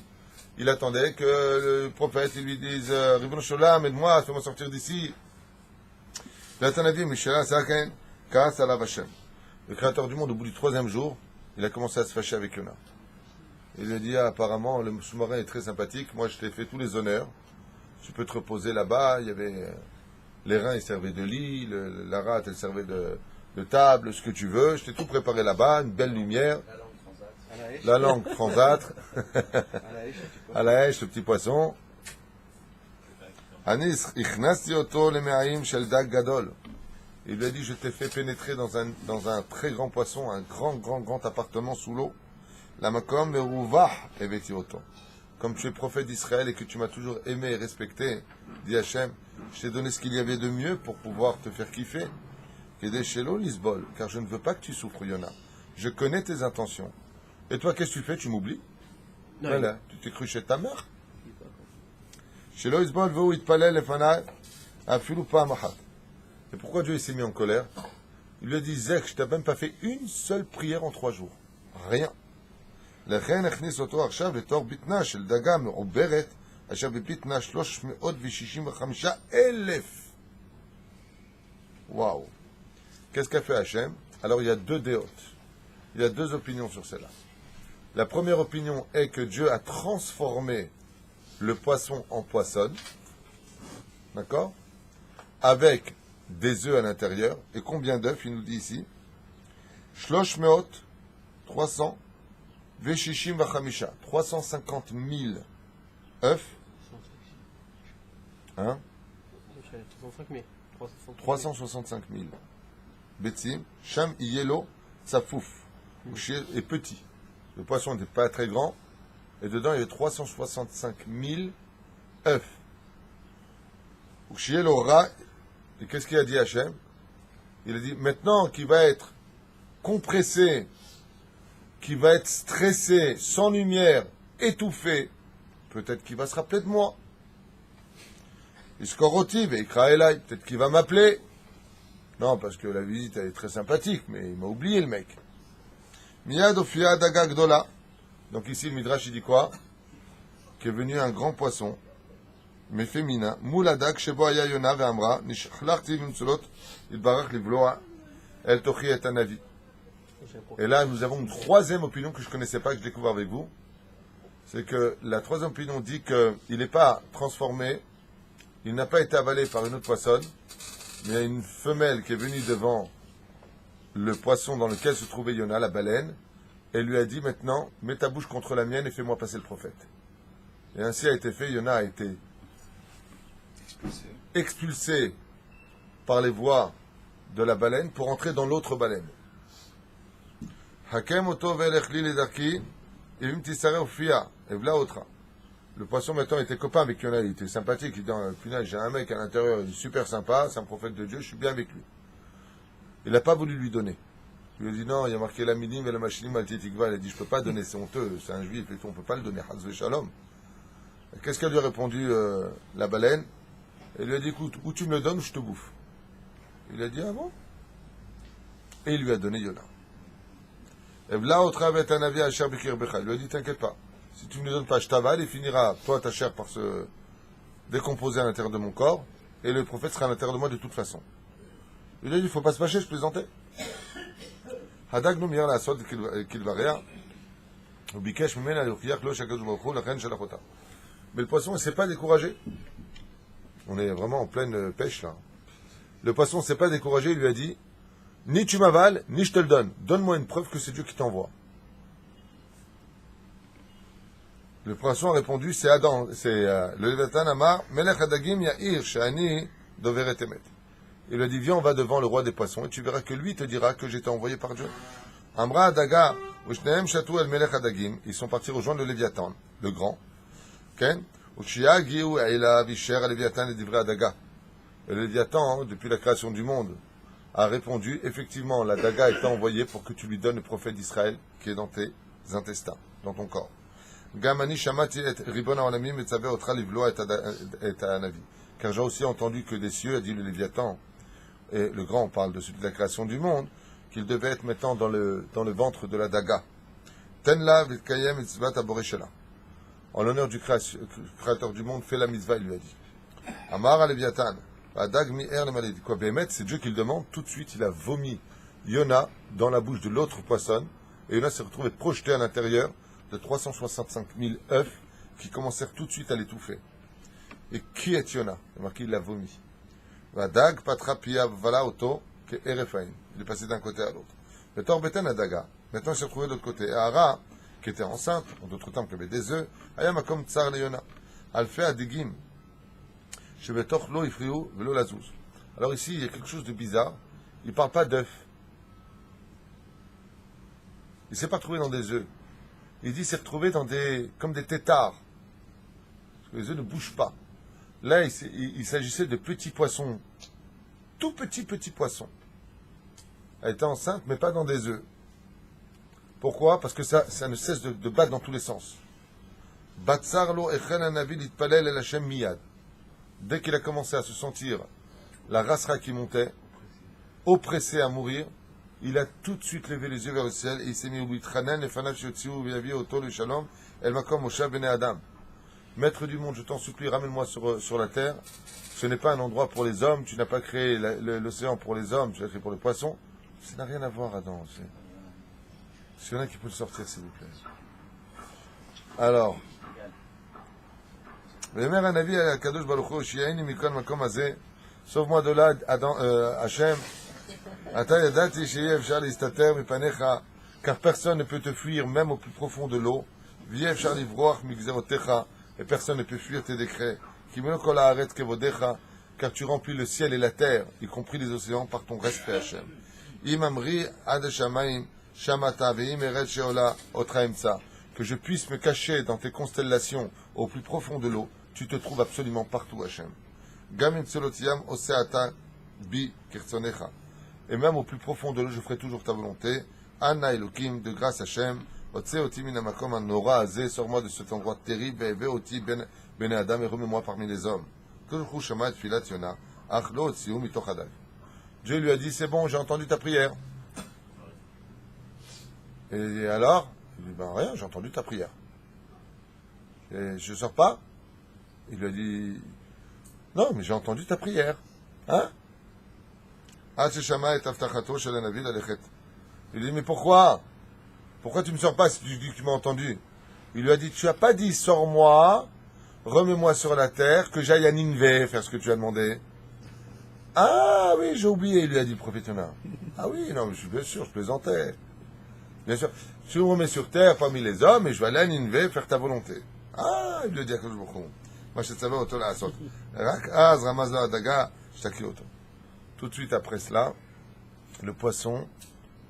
Il attendait que le prophète lui dise Ribono Sholam, aide-moi, fais-moi sortir d'ici. Tulat Hanavi, Mishra Saken, Karas Alav Hashem. Le créateur du monde, au bout du 3e jour, il a commencé à se fâcher avec Yona. Il lui a dit, apparemment, le sous-marin est très sympathique, moi je t'ai fait tous les honneurs, tu peux te reposer là-bas, il y avait les reins, ils servaient de lit, la rate, elle servait de table, ce que tu veux, je t'ai tout préparé là-bas, une belle lumière, la langue transâtre, à la hache, le petit poisson. Anis, ichnasti oto leme'aim shel dag gadol. Il lui a dit, je t'ai fait pénétrer dans un très grand poisson, un grand appartement sous l'eau. La makom meruvah eveti oto. Comme tu es prophète d'Israël et que tu m'as toujours aimé et respecté, dit Hachem, je t'ai donné ce qu'il y avait de mieux pour pouvoir te faire kiffer. Kedeshelo lisbol, car je ne veux pas que tu souffres, Yona. Je connais tes intentions. Et toi, qu'est-ce que tu fais? Tu m'oublies? Voilà, tu t'es cru chez ta mère. Shelo lisbol veu itpalel lefanai afilu pa'amachat. Et pourquoi Dieu s'est mis en colère? Il lui a dit, Zek, je t'ai même pas fait une seule prière en 3 jours. Rien. לכן הכניס אותו עכשיו לתוך בטנה של דגה מעוברת, אשר בבטנה 365,000. Waouh. Qu'est-ce qu'a fait Hachem? Alors il y a 2 déotes. Il y a 2 opinions sur celle-là. La première opinion est que Dieu a transformé le poisson en poissonne. D'accord? Avec des œufs à l'intérieur. Et combien d'œufs? Il nous dit ici. 300. Veshishim vachamisha, 350 000 œufs. Hein? 365 000. Betsim, Sham Yelo, Safouf. Est petit. Le poisson n'était pas très grand. Et dedans, il y avait 365 000 œufs. Ukshielo Ra. Et qu'est-ce qu'il a dit Hachem? Il a dit, maintenant qu'il va être compressé, qui va être stressé, sans lumière, étouffé, peut-être qu'il va se rappeler de moi. Iskoroti, Veikra Elai, peut-être qu'il va m'appeler. Non, parce que la visite, elle est très sympathique, mais il m'a oublié, le mec. Miyad Ofia Daga Gdola. Donc ici, le Midrash, il dit quoi? Qu'est venu un grand poisson, mais féminin. Mouladak, Shebo Aya Yona Ve'amra, Nishchlachti Vimsulot, Ilbarach Livloa, El Tochi et Anavi. Et là, nous avons une troisième opinion que je ne connaissais pas, que je découvre avec vous. C'est que la troisième opinion dit qu'il n'est pas transformé, il n'a pas été avalé par une autre poissonne, mais il y a une femelle qui est venue devant le poisson dans lequel se trouvait Yona, la baleine, et lui a dit maintenant, mets ta bouche contre la mienne et fais-moi passer le prophète. Et ainsi a été fait, Yona a été expulsé par les voies de la baleine pour entrer dans l'autre baleine. Hakem oto ve'elechli ledarki, evim tisare ofia, evla otra. Le poisson maintenant était copain avec Yona, il était sympathique, il dit, punaise, j'ai un mec à l'intérieur, il est super sympa, c'est un prophète de Dieu, je suis bien avec lui. Il n'a pas voulu lui donner. Il lui a dit non, il y a marqué la minim et la machinim al titikva, il a dit je peux pas donner, c'est honteux, c'est un juif et tout, on peut pas le donner, Hazve Shalom. Qu'est-ce qu'elle lui a répondu, la baleine? Elle lui a dit écoute, ou tu me le donnes ou je te bouffe. Il a dit ah bon? Et il lui a donné Yona. Et là, au travers d'un avis à Sherbikir Becha, il lui a dit t'inquiète pas, si tu ne me le donnes pas, je t'avale, il finira, toi, ta chair, par se décomposer à l'intérieur de mon corps, et le prophète sera à l'intérieur de moi de toute façon. Il lui a dit il ne faut pas se fâcher, je plaisantais. Hadag nous mire la sorte qu'il va rien. Bikesh mena l'uchiach lo shakadosh baruch hu lachen shalachota. Mais le poisson, il ne s'est pas découragé. On est vraiment en pleine pêche, là. Le poisson ne s'est pas découragé, il lui a dit ni tu m'avales, ni je te le donne. Donne-moi une preuve que c'est Dieu qui t'envoie. Le poisson a répondu c'est Adam, c'est le Léviathan Amar, Melech Hadagim Ya'ir Shani Doveret Emet. Il lui a dit viens, on va devant le roi des poissons et tu verras que lui te dira que j'étais envoyé par Dieu. Amra Adaga, Ushneem Shatou El Melech Hadagim, ils sont partis rejoindre le Léviathan, le grand. Ken, Ushia Giu Eila Visher Léviathan et Divrei Adaga. Et le Léviathan, depuis la création du monde, a répondu effectivement, la Daga est envoyée pour que tu lui donnes le prophète d'Israël qui est dans tes intestins, dans ton corps. Gamani Shamati et Ribon Aolamim et Tzaver Otra Livloa et Anavi. Car j'ai aussi entendu que des cieux, a dit le Léviathan, et le grand, on parle de celui de la création du monde, qu'il devait être maintenant dans le ventre de la Daga. Tenla Vitkayem et Tzvat Aboreshela. En l'honneur du créateur du monde, fais la mitzvah, il lui a dit. Amar Léviathan, Adag mi'er le maledi. Quoi, Bémet, c'est Dieu qui le demande, tout de suite il a vomi Yona dans la bouche de l'autre poissonne, et Yona s'est retrouvé projeté à l'intérieur de 365 000 œufs qui commencèrent tout de suite à l'étouffer. Et qui est Yona? Il marqué, il l'a vomi. Vadag patra pia vala auto ke erefaim. Il est passé d'un côté à l'autre. Le torbeten à Daga. Maintenant, il s'est retrouvé de l'autre côté. Et Ara, qui était enceinte, en d'autres temps, qui avait des œufs, ayamakom tsar le Yona. Alfea adigim. Shebetoch lo ifriu velo lazouz. Alors ici, il y a quelque chose de bizarre. Il ne parle pas d'œufs. Il ne s'est pas retrouvé dans des œufs. Il dit qu'il s'est retrouvé comme des têtards. Parce que les œufs ne bougent pas. Là, il s'agissait de petits poissons. Tout petits poissons. Elle était enceinte, mais pas dans des œufs. Pourquoi? Parce que ça ne cesse de battre dans tous les sens. Batsarlo echel anavi litpalel el Hashem miyad. Dès qu'il a commencé à se sentir la rasra qui montait, oppressé à mourir, il a tout de suite levé les yeux vers le ciel et il s'est mis au Tranen et Fanav Shotziu Viavi Oto le Shalom El Makom Moshe Bene Adam. Maître du monde, je t'en supplie, ramène-moi sur la terre. Ce n'est pas un endroit pour les hommes. Tu n'as pas créé l'océan pour les hommes, tu l'as créé pour les poissons. Ça n'a rien à voir, Adam. S'il y en a qui peut le sortir, s'il vous plaît. Alors, Vemer Anavi à Kadosh Baruch Hu, Shiaini Mikon Makom Azeh, sauve-moi de là, Hachem. Ata yadati sheyev efshar listater mipanecha, car personne ne peut te fuir, même au plus profond de l'eau. Viev efshar livroach migzerotecha, et personne ne peut fuir tes décrets. Kimeno kol haaretz kevodecha, car tu remplis le ciel et la terre, y compris les océans, par ton respect, Hachem. Im amri ad shamayim shamata ve'im eretz sheola otra emtsa, que je puisse me cacher dans tes constellations au plus profond de l'eau, tu te trouves absolument partout, Hachem. Gam im tselotiam oseata bi kirtzonecha. et même au plus profond de l'eau, je ferai toujours ta volonté. Anna Elohim, de grâce Hachem, Otse oti min hamakom hanora hazeh, sors-moi de cet endroit terrible, ve'eve oti ben Adam, et remets-moi parmi les hommes. Kol shama et filat Yona, ach lo otziu mitoch hadav. Dieu lui a dit, c'est bon, j'ai entendu ta prière. Et alors, il dit, ben rien, j'ai entendu ta prière. Et je sors pas. Il lui a dit, non, mais j'ai entendu ta prière. Hein? Ad sheshama et avtachato shel hanavi lalechet. Il lui dit, mais pourquoi? Pourquoi tu me sors pas si tu dis que tu m'as entendu? Il lui a dit, tu as pas dit, sors-moi, remets-moi sur la terre, que j'aille à Ninvé faire ce que tu as demandé. Ah oui, j'ai oublié, il lui a dit le prophète Yona. Ah oui, non, mais je suis bien sûr, je plaisantais. Bien sûr, tu me remets sur terre parmi les hommes et je vais aller à Ninvé faire ta volonté. Ah, il lui a dit à Kadosh Baruch Hu. Moi, je savais auto la asot. Rak az ramaz la daga, shtaki auto. Tout de suite après cela, le poisson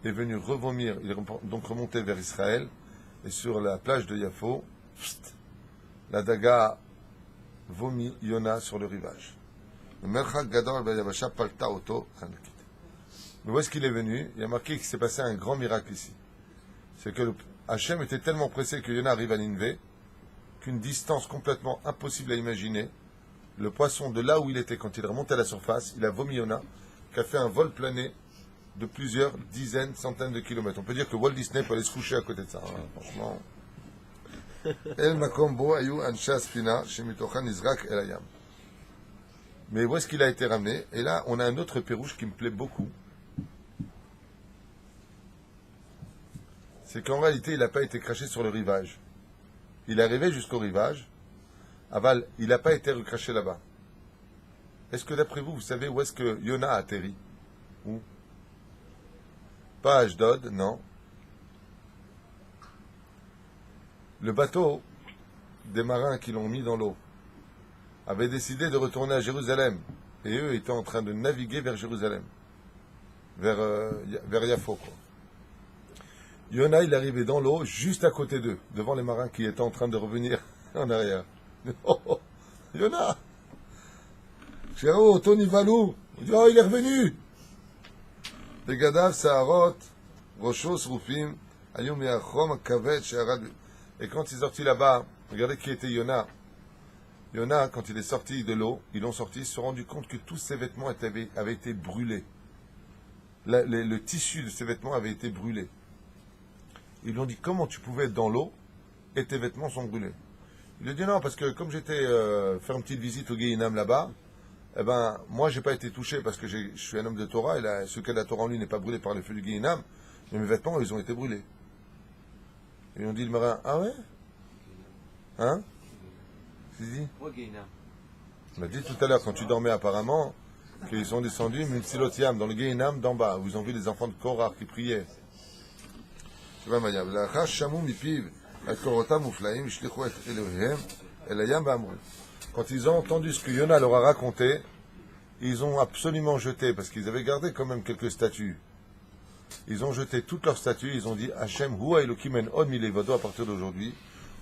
est venu revomir, il est donc remonté vers Israël, et sur la plage de Yafo, la daga vomit Yona sur le rivage. Mais où est-ce qu'il est venu? Il y a marqué qu'il s'est passé un grand miracle ici. C'est que Hachem était tellement pressé que Yona arrive à Ninvé, qu'une distance complètement impossible à imaginer, le poisson de là où il était, quand il remonte à la surface, il a vomi Yona, qui a fait un vol plané de plusieurs dizaines, centaines de kilomètres. On peut dire que Walt Disney peut aller se coucher à côté de ça, hein, franchement. El makom bo ayu ansha sfina shemitochan nizrak el hayam. Mais où est-ce qu'il a été ramené? Et là, on a un autre pérouche qui me plaît beaucoup. C'est qu'en réalité, il n'a pas été craché sur le rivage. Il est arrivé jusqu'au rivage. Aval, il n'a pas été recraché là-bas. Est-ce que d'après vous, vous savez où est-ce que Yona a atterri? Où? Pas à Ashdod, non. Le bateau des marins qui l'ont mis dans l'eau avait décidé de retourner à Jérusalem. Et eux étaient en train de naviguer vers Jérusalem. Vers Yafo, quoi. Yona, il est arrivé dans l'eau, juste à côté d'eux, devant les marins qui étaient en train de revenir en arrière. Oh, Yona! Oh, Tony Valou! Il dit, oh, il est revenu! Begadav, Saharot, Roshos, Rufim, Ayum Yachom, Kavet, Sheharad. Et quand il est sorti là-bas, regardez qui était Yona. Yona, quand il est sorti de l'eau, ils l'ont sorti, ils se sont rendus compte que tous ses vêtements avaient été brûlés. Le tissu de ses vêtements avait été brûlé. Ils lui ont dit, comment tu pouvais être dans l'eau et tes vêtements sont brûlés? Il a dit non, parce que comme j'étais faire une petite visite au Guéhinam là-bas, eh ben, moi j'ai pas été touché parce que je suis un homme de Torah et ce qui a de la Torah en lui n'est pas brûlé par les feux du Guéhinam, mais mes vêtements, ils ont été brûlés. Et ils ont dit le marin, ah ouais? Hein? Qu'est-ce qu'il dit? On a dit tout à l'heure, quand tu dormais apparemment, qu'ils sont descendus, Mimsilotiam, dans le Guéhinam d'en bas, où ils ont vu les enfants de Korah qui priaient. Quand ils ont entendu ce que Yona leur a raconté, ils ont absolument jeté, parce qu'ils avaient gardé quand même quelques statues. Ils ont jeté toutes leurs statues, ils ont dit Hachem, Hua Elokim en od milevado, à partir d'aujourd'hui,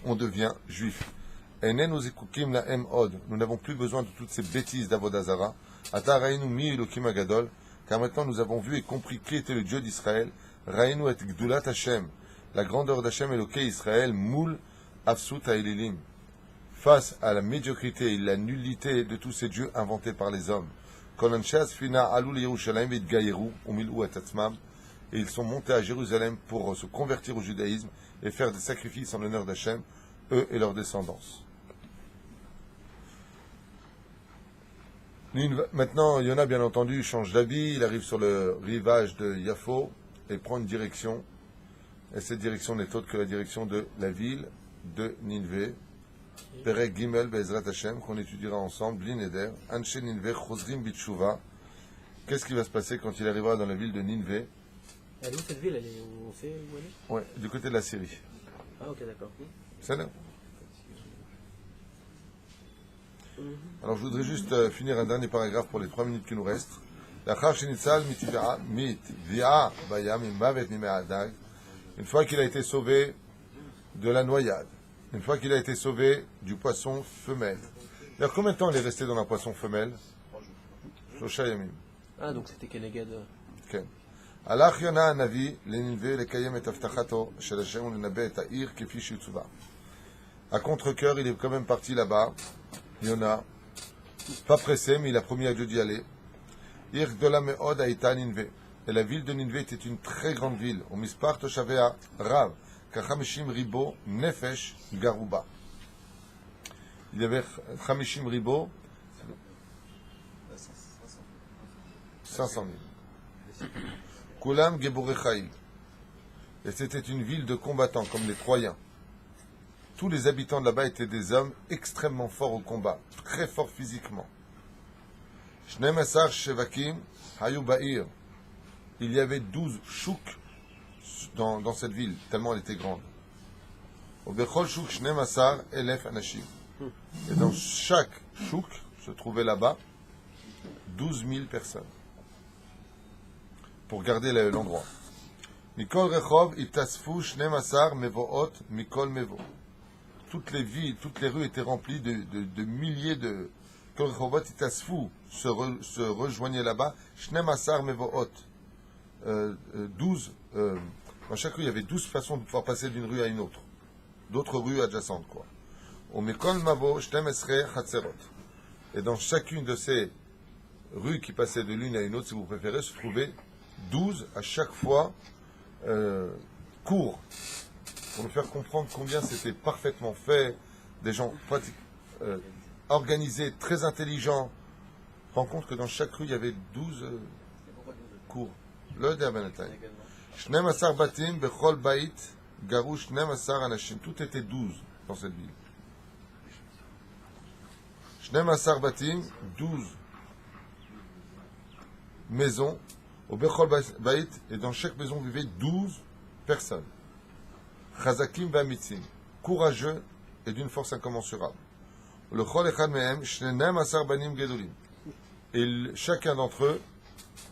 on devient juif. Nous n'avons plus besoin de toutes ces bêtises d'Avodazara. Atarainu mi Elokim agadol, car maintenant nous avons vu et compris qui était le Dieu d'Israël. Rainu et Gdulat Hashem, la grandeur d'Hachem Elokei Israël, moul Afsut Haïlilim, face à la médiocrité et la nullité de tous ces dieux inventés par les hommes. Et ils sont montés à Jérusalem pour se convertir au judaïsme et faire des sacrifices en l'honneur d'Hachem, eux et leurs descendants. Maintenant, Yona, bien entendu, change d'habit, il arrive sur le rivage de Yafo et prend une direction. Et cette direction n'est autre que la direction de la ville de Ninvé. Perek Gimel Be'ezrat Hashem, qu'on étudiera ensemble, Blineder, Anshe Ninvé, Chosrim Bitshuva. Qu'est-ce qui va se passer quand il arrivera dans la ville de Ninvé? Elle est où cette ville? On sait où elle est? Ouais, du côté de la Syrie. Ah, ok, d'accord. C'est là. Alors je voudrais juste finir un dernier paragraphe pour les 3 minutes qui nous restent. Une fois qu'il a été sauvé de la noyade, une fois qu'il a été sauvé du poisson femelle. Alors combien de temps il est resté dans un poisson femelle? Shosha Yamim. Ah, donc c'était Keneged. כן. הלך יונה הנביא לנינווה לקיים את הבטחתו של השם ולנבא את העיר כפי שיצווה. À contre-cœur, il est quand même parti là-bas. Yona, pas pressé, mais il a promis à Dieu d'y aller. Ir gdola me'od haïta Ninvé. Et la ville de Ninvé était une très grande ville. Au mispar toshavea rav, kachamishim ribo nefesh garuba. Il y avait chamishim ribo, 500 000. Kulam geborei chaim. Et c'était une ville de combattants, comme les Troyens. Tous les habitants de là-bas étaient des hommes extrêmement forts au combat, très forts physiquement. Shnem asar shevakim hayu ba'ir. Il y avait 12 chouks dans cette ville, tellement elle était grande. Au bechol chouk shnem asar elef anashim. Et dans chaque chouk se trouvait là-bas 12 000 personnes pour garder l'endroit. Mikol rechov itasfu shnem asar mevoot mikol mevo. Toutes les villes, toutes les rues étaient remplies de milliers de Kol Rehovot itasfu se rejoignaient là-bas. Shnem asar mevoot. 12. Dans chaque rue, il y avait 12 façons de pouvoir passer d'une rue à une autre. D'autres rues adjacentes, quoi. Au Mekol Mavo, Shnem Esre Chatzerot. Et dans chacune de ces rues qui passaient de l'une à une autre, si vous préférez, se trouvaient 12 à chaque fois cours. Pour nous faire comprendre combien c'était parfaitement fait, des gens organisés, très intelligents. Rends compte que dans chaque rue, il y avait 12 cours. Le Diabanatay. Shnem asar batim bechol bait garu shnem asar anashim. Tout était 12 dans cette ville. Shnem asar batim, 12 maisons. Au bechol bait, et dans chaque maison vivaient 12 personnes. Chazakim v'amitzim, courageux et d'une force incommensurable. Le chol echad mehem shnenem asar banim gedolim. Et chacun d'entre eux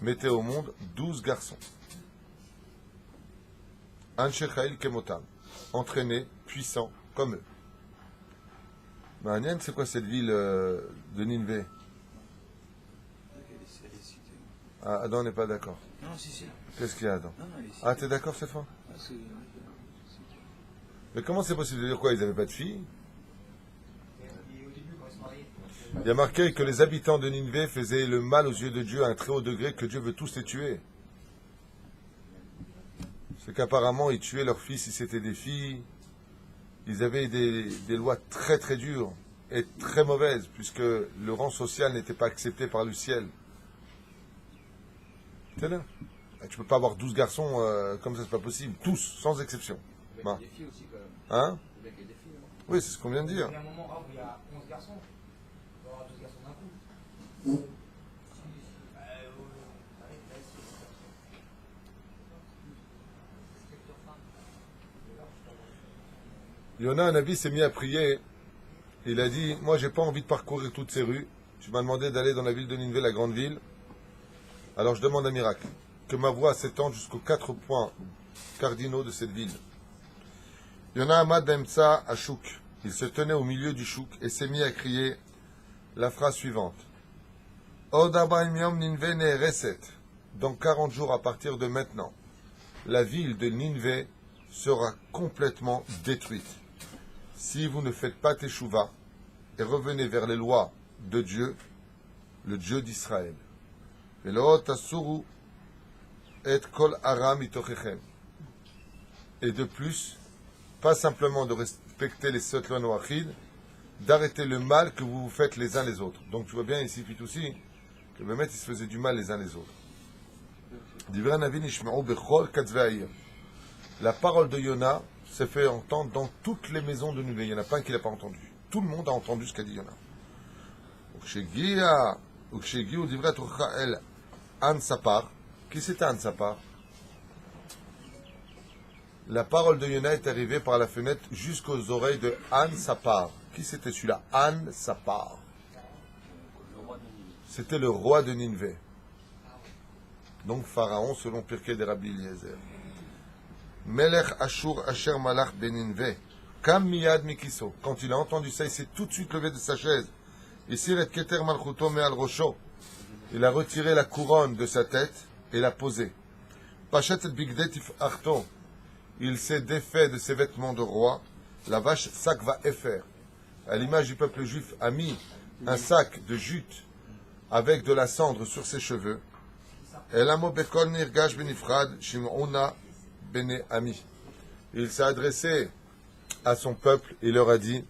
mettait au monde 12 garçons. Anshe chail kemotam, entraînés, puissants comme eux. Ma'anien, c'est quoi cette ville de Ninvé? Ah, Adam n'est pas d'accord. Non, si. Qu'est-ce qu'il y a, Adam? Non, elle est citée. Ah, t'es d'accord cette fois? Ah, c'est- Mais comment c'est possible de dire quoi? Ils n'avaient pas de filles? Il y a marqué que les habitants de Ninvé faisaient le mal aux yeux de Dieu à un très haut degré, que Dieu veut tous les tuer. C'est qu'apparemment, ils tuaient leurs fils si c'était des filles. Ils avaient des lois très très dures et très mauvaises, puisque le rang social n'était pas accepté par le ciel. C'est là. Tu peux pas avoir 12 garçons comme ça, c'est pas possible. Tous, sans exception. Il y Bah. a des filles aussi, quand même. Hein? Il y a des filles, non? Oui, c'est ce qu'on vient de dire. Il y a un moment où il y a 11 garçons. Il va y avoir 12 garçons d'un coup. Yona, un avis, s'est mis à prier. Il a dit, moi, j'ai pas envie de parcourir toutes ces rues. Tu m'as demandé d'aller dans la ville de Ninvé, la grande ville. Alors je demande un miracle. Que ma voix s'étende jusqu'aux 4 points cardinaux de cette ville. Yona Amad Bemtsa Ashuk. Il se tenait au milieu du chouk et s'est mis à crier la phrase suivante. Odabaim Yom Ninvé Ne'ereset. Dans 40 jours à partir de maintenant, la ville de Ninvé sera complètement détruite. Si vous ne faites pas Teshuvah et revenez vers les lois de Dieu, le Dieu d'Israël. Et de plus, pas simplement de respecter les 7 lois noachides, d'arrêter le mal que vous vous faites les uns les autres. Donc tu vois bien ici, puis aussi, que le Bémet, ils se faisaient du mal les uns les autres. La parole de Yona s'est fait entendre dans toutes les maisons de Ninvé. Il n'y en a pas un qui ne l'a pas entendu. Tout le monde a entendu ce qu'a dit Yona. Qui c'était Ansapar? La parole de Yona est arrivée par la fenêtre jusqu'aux oreilles de Ansapar. Qui c'était celui-là? Ansapar. C'était le roi de Ninvé. Donc Pharaon, selon Pirkei de Rabbi Eliezer. Melech Ashur Asher Malach Beninvé. Kam miyad mikiso. Quand il a entendu ça, il s'est tout de suite levé de sa chaise. Il a retiré la couronne de sa tête et l'a posé. Pachet et bigdet arto. Il s'est défait de ses vêtements de roi. La vache sac va effer. À l'image du peuple juif, a mis un sac de jute avec de la cendre sur ses cheveux. Elamo bekol nirgash benifrad shimona bene ami. Il s'est adressé à son peuple et leur a dit: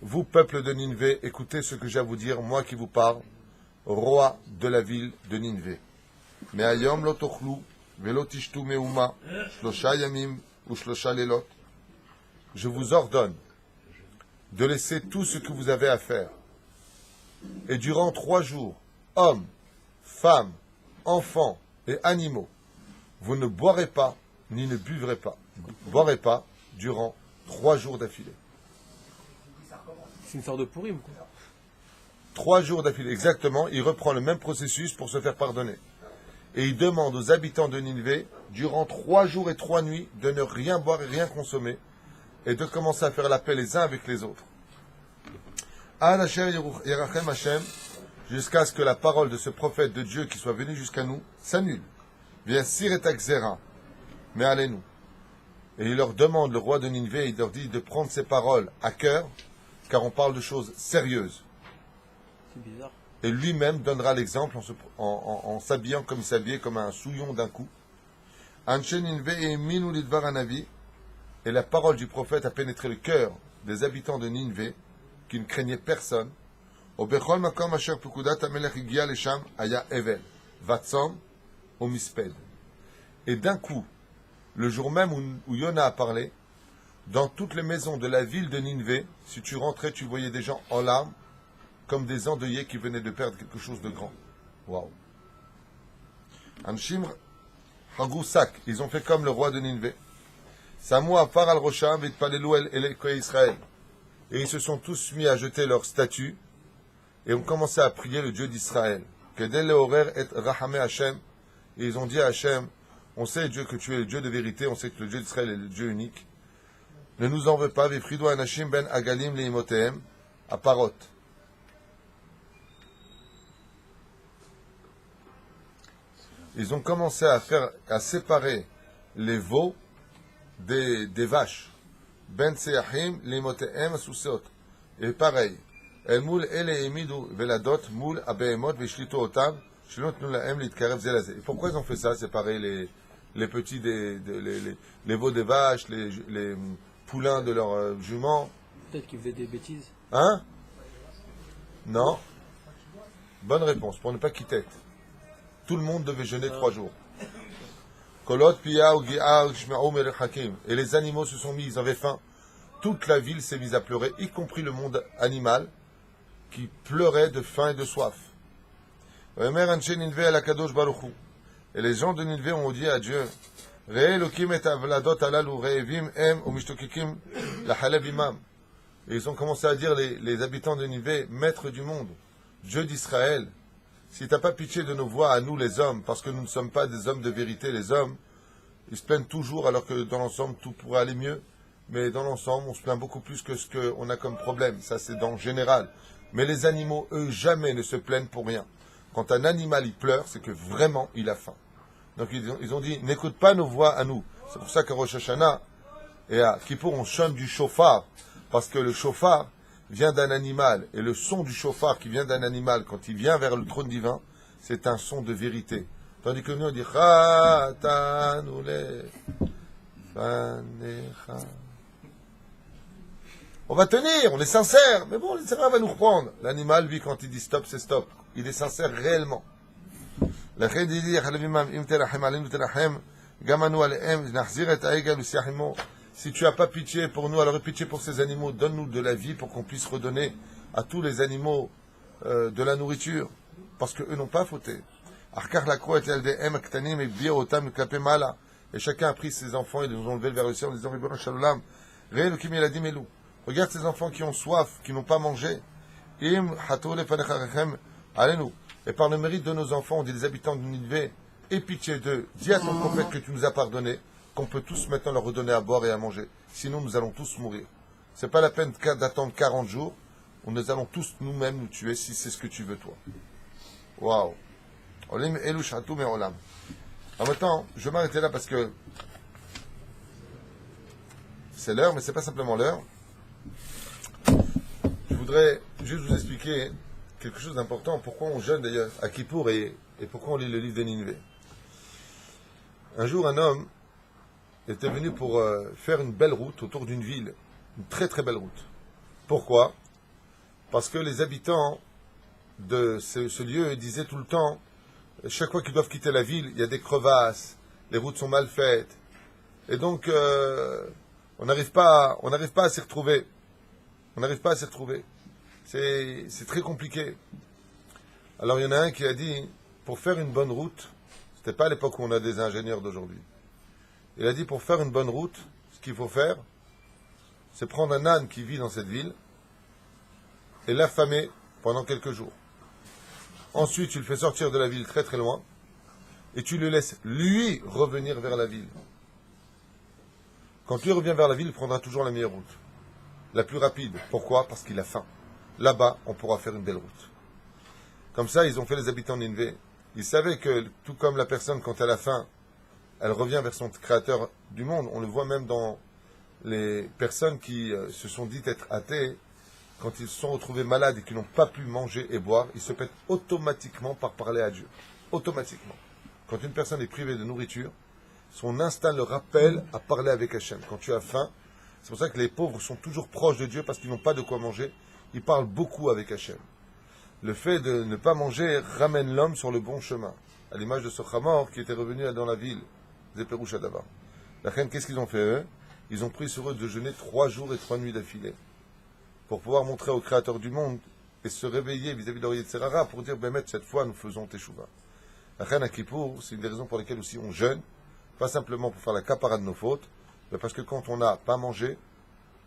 vous, peuple de Ninvé, écoutez ce que j'ai à vous dire, moi qui vous parle, roi de la ville de Ninvé. Mais ayom lo tochlu velo tishtu meuma shlosha yamim ou shlosha lelot. Je vous ordonne de laisser tout ce que vous avez à faire. Et durant 3 jours, hommes, femmes, enfants et animaux, vous ne boirez pas ni ne buvrez pas. Boirez pas durant 3 jours d'affilée. C'est une sorte de pourim, quoi. 3 jours d'affilée, exactement. Il reprend le même processus pour se faire pardonner. Et il demande aux habitants de Ninvé, durant 3 jours et 3 nuits, de ne rien boire et rien consommer, et de commencer à faire la paix les uns avec les autres. Ad Asher Yerachem Hashem, jusqu'à ce que la parole de ce prophète de Dieu qui soit venu jusqu'à nous s'annule. Viens Sir et Akzera, mais allez-nous. Et il leur demande, le roi de Ninvé, il leur dit de prendre ces paroles à cœur, car on parle de choses sérieuses. C'est bizarre. Et lui-même donnera l'exemple en s'habillant comme il s'habillait, comme un souillon d'un coup. Anshe Ninvé et Minu Lidvar Anavi, et la parole du prophète a pénétré le cœur des habitants de Ninvé, qui ne craignaient personne. Au Bechol Makom Asher Pukudat Amelech Igia Lesham Aya Evel, Vatsom, au Misped. Et d'un coup, le jour même où Yona a parlé, dans toutes les maisons de la ville de Ninvé, si tu rentrais, tu voyais des gens en larmes, comme des endeuillés qui venaient de perdre quelque chose de grand. Waouh! Anshim Hagousak, ils ont fait comme le roi de Ninvé. Samu Afar al Rosham Vitpalelu el Israël. Et ils se sont tous mis à jeter leurs statues et ont commencé à prier le Dieu d'Israël. Kedel Leorer et Rahame Hashem. Et ils ont dit à Hashem: on sait, Dieu, que tu es le Dieu de vérité, on sait que le Dieu d'Israël est le Dieu unique. Ne nous en veux pas, Vifrido Anashim ben Agalim Leimotehem, à Parot. Ils ont commencé à séparer les veaux des vaches. Ben Seahim Leimotehem Suseot. Et pareil. El Moul Ele Emidu Veladot Moul Abehemot Vishlito Otam. Et pourquoi ils ont fait ça, séparer les petits les veaux des vaches, les poulains de leurs juments? Peut-être qu'ils faisaient des bêtises. Hein? Non. Bonne réponse, pour ne pas quitter. Tout le monde devait jeûner 3 jours. Et les animaux se sont mis, ils avaient faim. Toute la ville s'est mise à pleurer, y compris le monde animal, qui pleurait de faim et de soif. Et les gens de Ninvé ont dit à Dieu: et ils ont commencé à dire, les habitants de Ninvé: maître du monde, Dieu d'Israël, si tu n'as pas pitié de nos voix à nous les hommes, parce que nous ne sommes pas des hommes de vérité, les hommes, ils se plaignent toujours alors que dans l'ensemble tout pourrait aller mieux, mais dans l'ensemble on se plaint beaucoup plus que ce qu'on a comme problème, ça c'est dans le général. Mais les animaux, eux, jamais ne se plaignent pour rien. Quand un animal il pleure, c'est que vraiment il a faim. Donc ils ont dit: n'écoute pas nos voix à nous. C'est pour ça qu'à Rosh Hashanah et à Kippour on chante du chauffard, parce que le chauffard vient d'un animal, et le son du chauffard qui vient d'un animal, quand il vient vers le trône divin, c'est un son de vérité. Tandis que nous on dit Chatanule Fanecha. On va tenir, on est sincère, mais bon, le Seigneur va nous reprendre. L'animal, lui, quand il dit stop, c'est stop. Il est sincère réellement. Si tu n'as pas pitié pour nous, alors pitié pour ces animaux, donne-nous de la vie pour qu'on puisse redonner à tous les animaux de la nourriture, parce qu'eux n'ont pas fauté. Et chacun a pris ses enfants et nous ont levé vers le ciel en disant: regarde ces enfants qui ont soif, qui n'ont pas mangé. Et par le mérite de nos enfants, on dit les habitants de Ninvé: aie pitié d'eux, dis à ton prophète que tu nous as pardonné, qu'on peut tous maintenant leur redonner à boire et à manger. Sinon, nous allons tous mourir. C'est pas la peine d'attendre 40 jours, nous allons tous nous-mêmes nous tuer si c'est ce que tu veux, toi. Waouh! Olim elu shatu me'olam. En même temps, je vais m'arrêter là parce que c'est l'heure, mais c'est pas simplement l'heure. Je voudrais juste vous expliquer quelque chose d'important. Pourquoi on jeûne d'ailleurs à Kippour et pourquoi on lit le livre de Ninive. Un jour, un homme était venu pour faire une belle route autour d'une ville. Une très très belle route. Pourquoi? Parce que les habitants de ce lieu disaient tout le temps, chaque fois qu'ils doivent quitter la ville, il y a des crevasses, les routes sont mal faites. Et donc, on n'arrive pas à s'y retrouver. On n'arrive pas à s'y retrouver. C'est très compliqué. Alors, il y en a un qui a dit, pour faire une bonne route, c'était pas à l'époque où on a des ingénieurs d'aujourd'hui. Il a dit, pour faire une bonne route, ce qu'il faut faire, c'est prendre un âne qui vit dans cette ville et l'affamer pendant quelques jours. Ensuite, tu le fais sortir de la ville très très loin et tu le laisses, lui, revenir vers la ville. Quand lui revient vers la ville, il prendra toujours la meilleure route. La plus rapide. Pourquoi? Parce qu'il a faim. Là-bas, on pourra faire une belle route. Comme ça, ils ont fait les habitants de Ninive. Ils savaient que, tout comme la personne, quand elle a faim, elle revient vers son créateur du monde. On le voit même dans les personnes qui se sont dites être athées. Quand ils se sont retrouvés malades et qu'ils n'ont pas pu manger et boire, ils se pètent automatiquement par parler à Dieu. Automatiquement. Quand une personne est privée de nourriture, son instinct le rappelle à parler avec Hachem. Quand tu as faim, c'est pour ça que les pauvres sont toujours proches de Dieu parce qu'ils n'ont pas de quoi manger. Ils parlent beaucoup avec Hachem. Le fait de ne pas manger ramène l'homme sur le bon chemin. À l'image de ce Hamor qui était revenu dans la ville, Zeperouch Adava. La reine, qu'est-ce qu'ils ont fait eux? Ils ont pris sur eux de jeûner 3 jours et 3 nuits d'affilée pour pouvoir montrer au Créateur du monde et se réveiller vis-à-vis d'Orié de Serara pour dire, Bémet, cette fois, nous faisons Teshuvah. La reine à Kippour, c'est une des raisons pour lesquelles aussi on jeûne, pas simplement pour faire la capara de nos fautes, mais parce que quand on n'a pas mangé,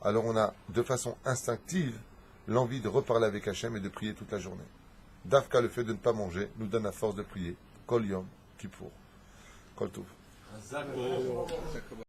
alors on a de façon instinctive l'envie de reparler avec Hachem et de prier toute la journée. Dafka, le fait de ne pas manger, nous donne la force de prier. Kol Yom Kippour. Kol Tov.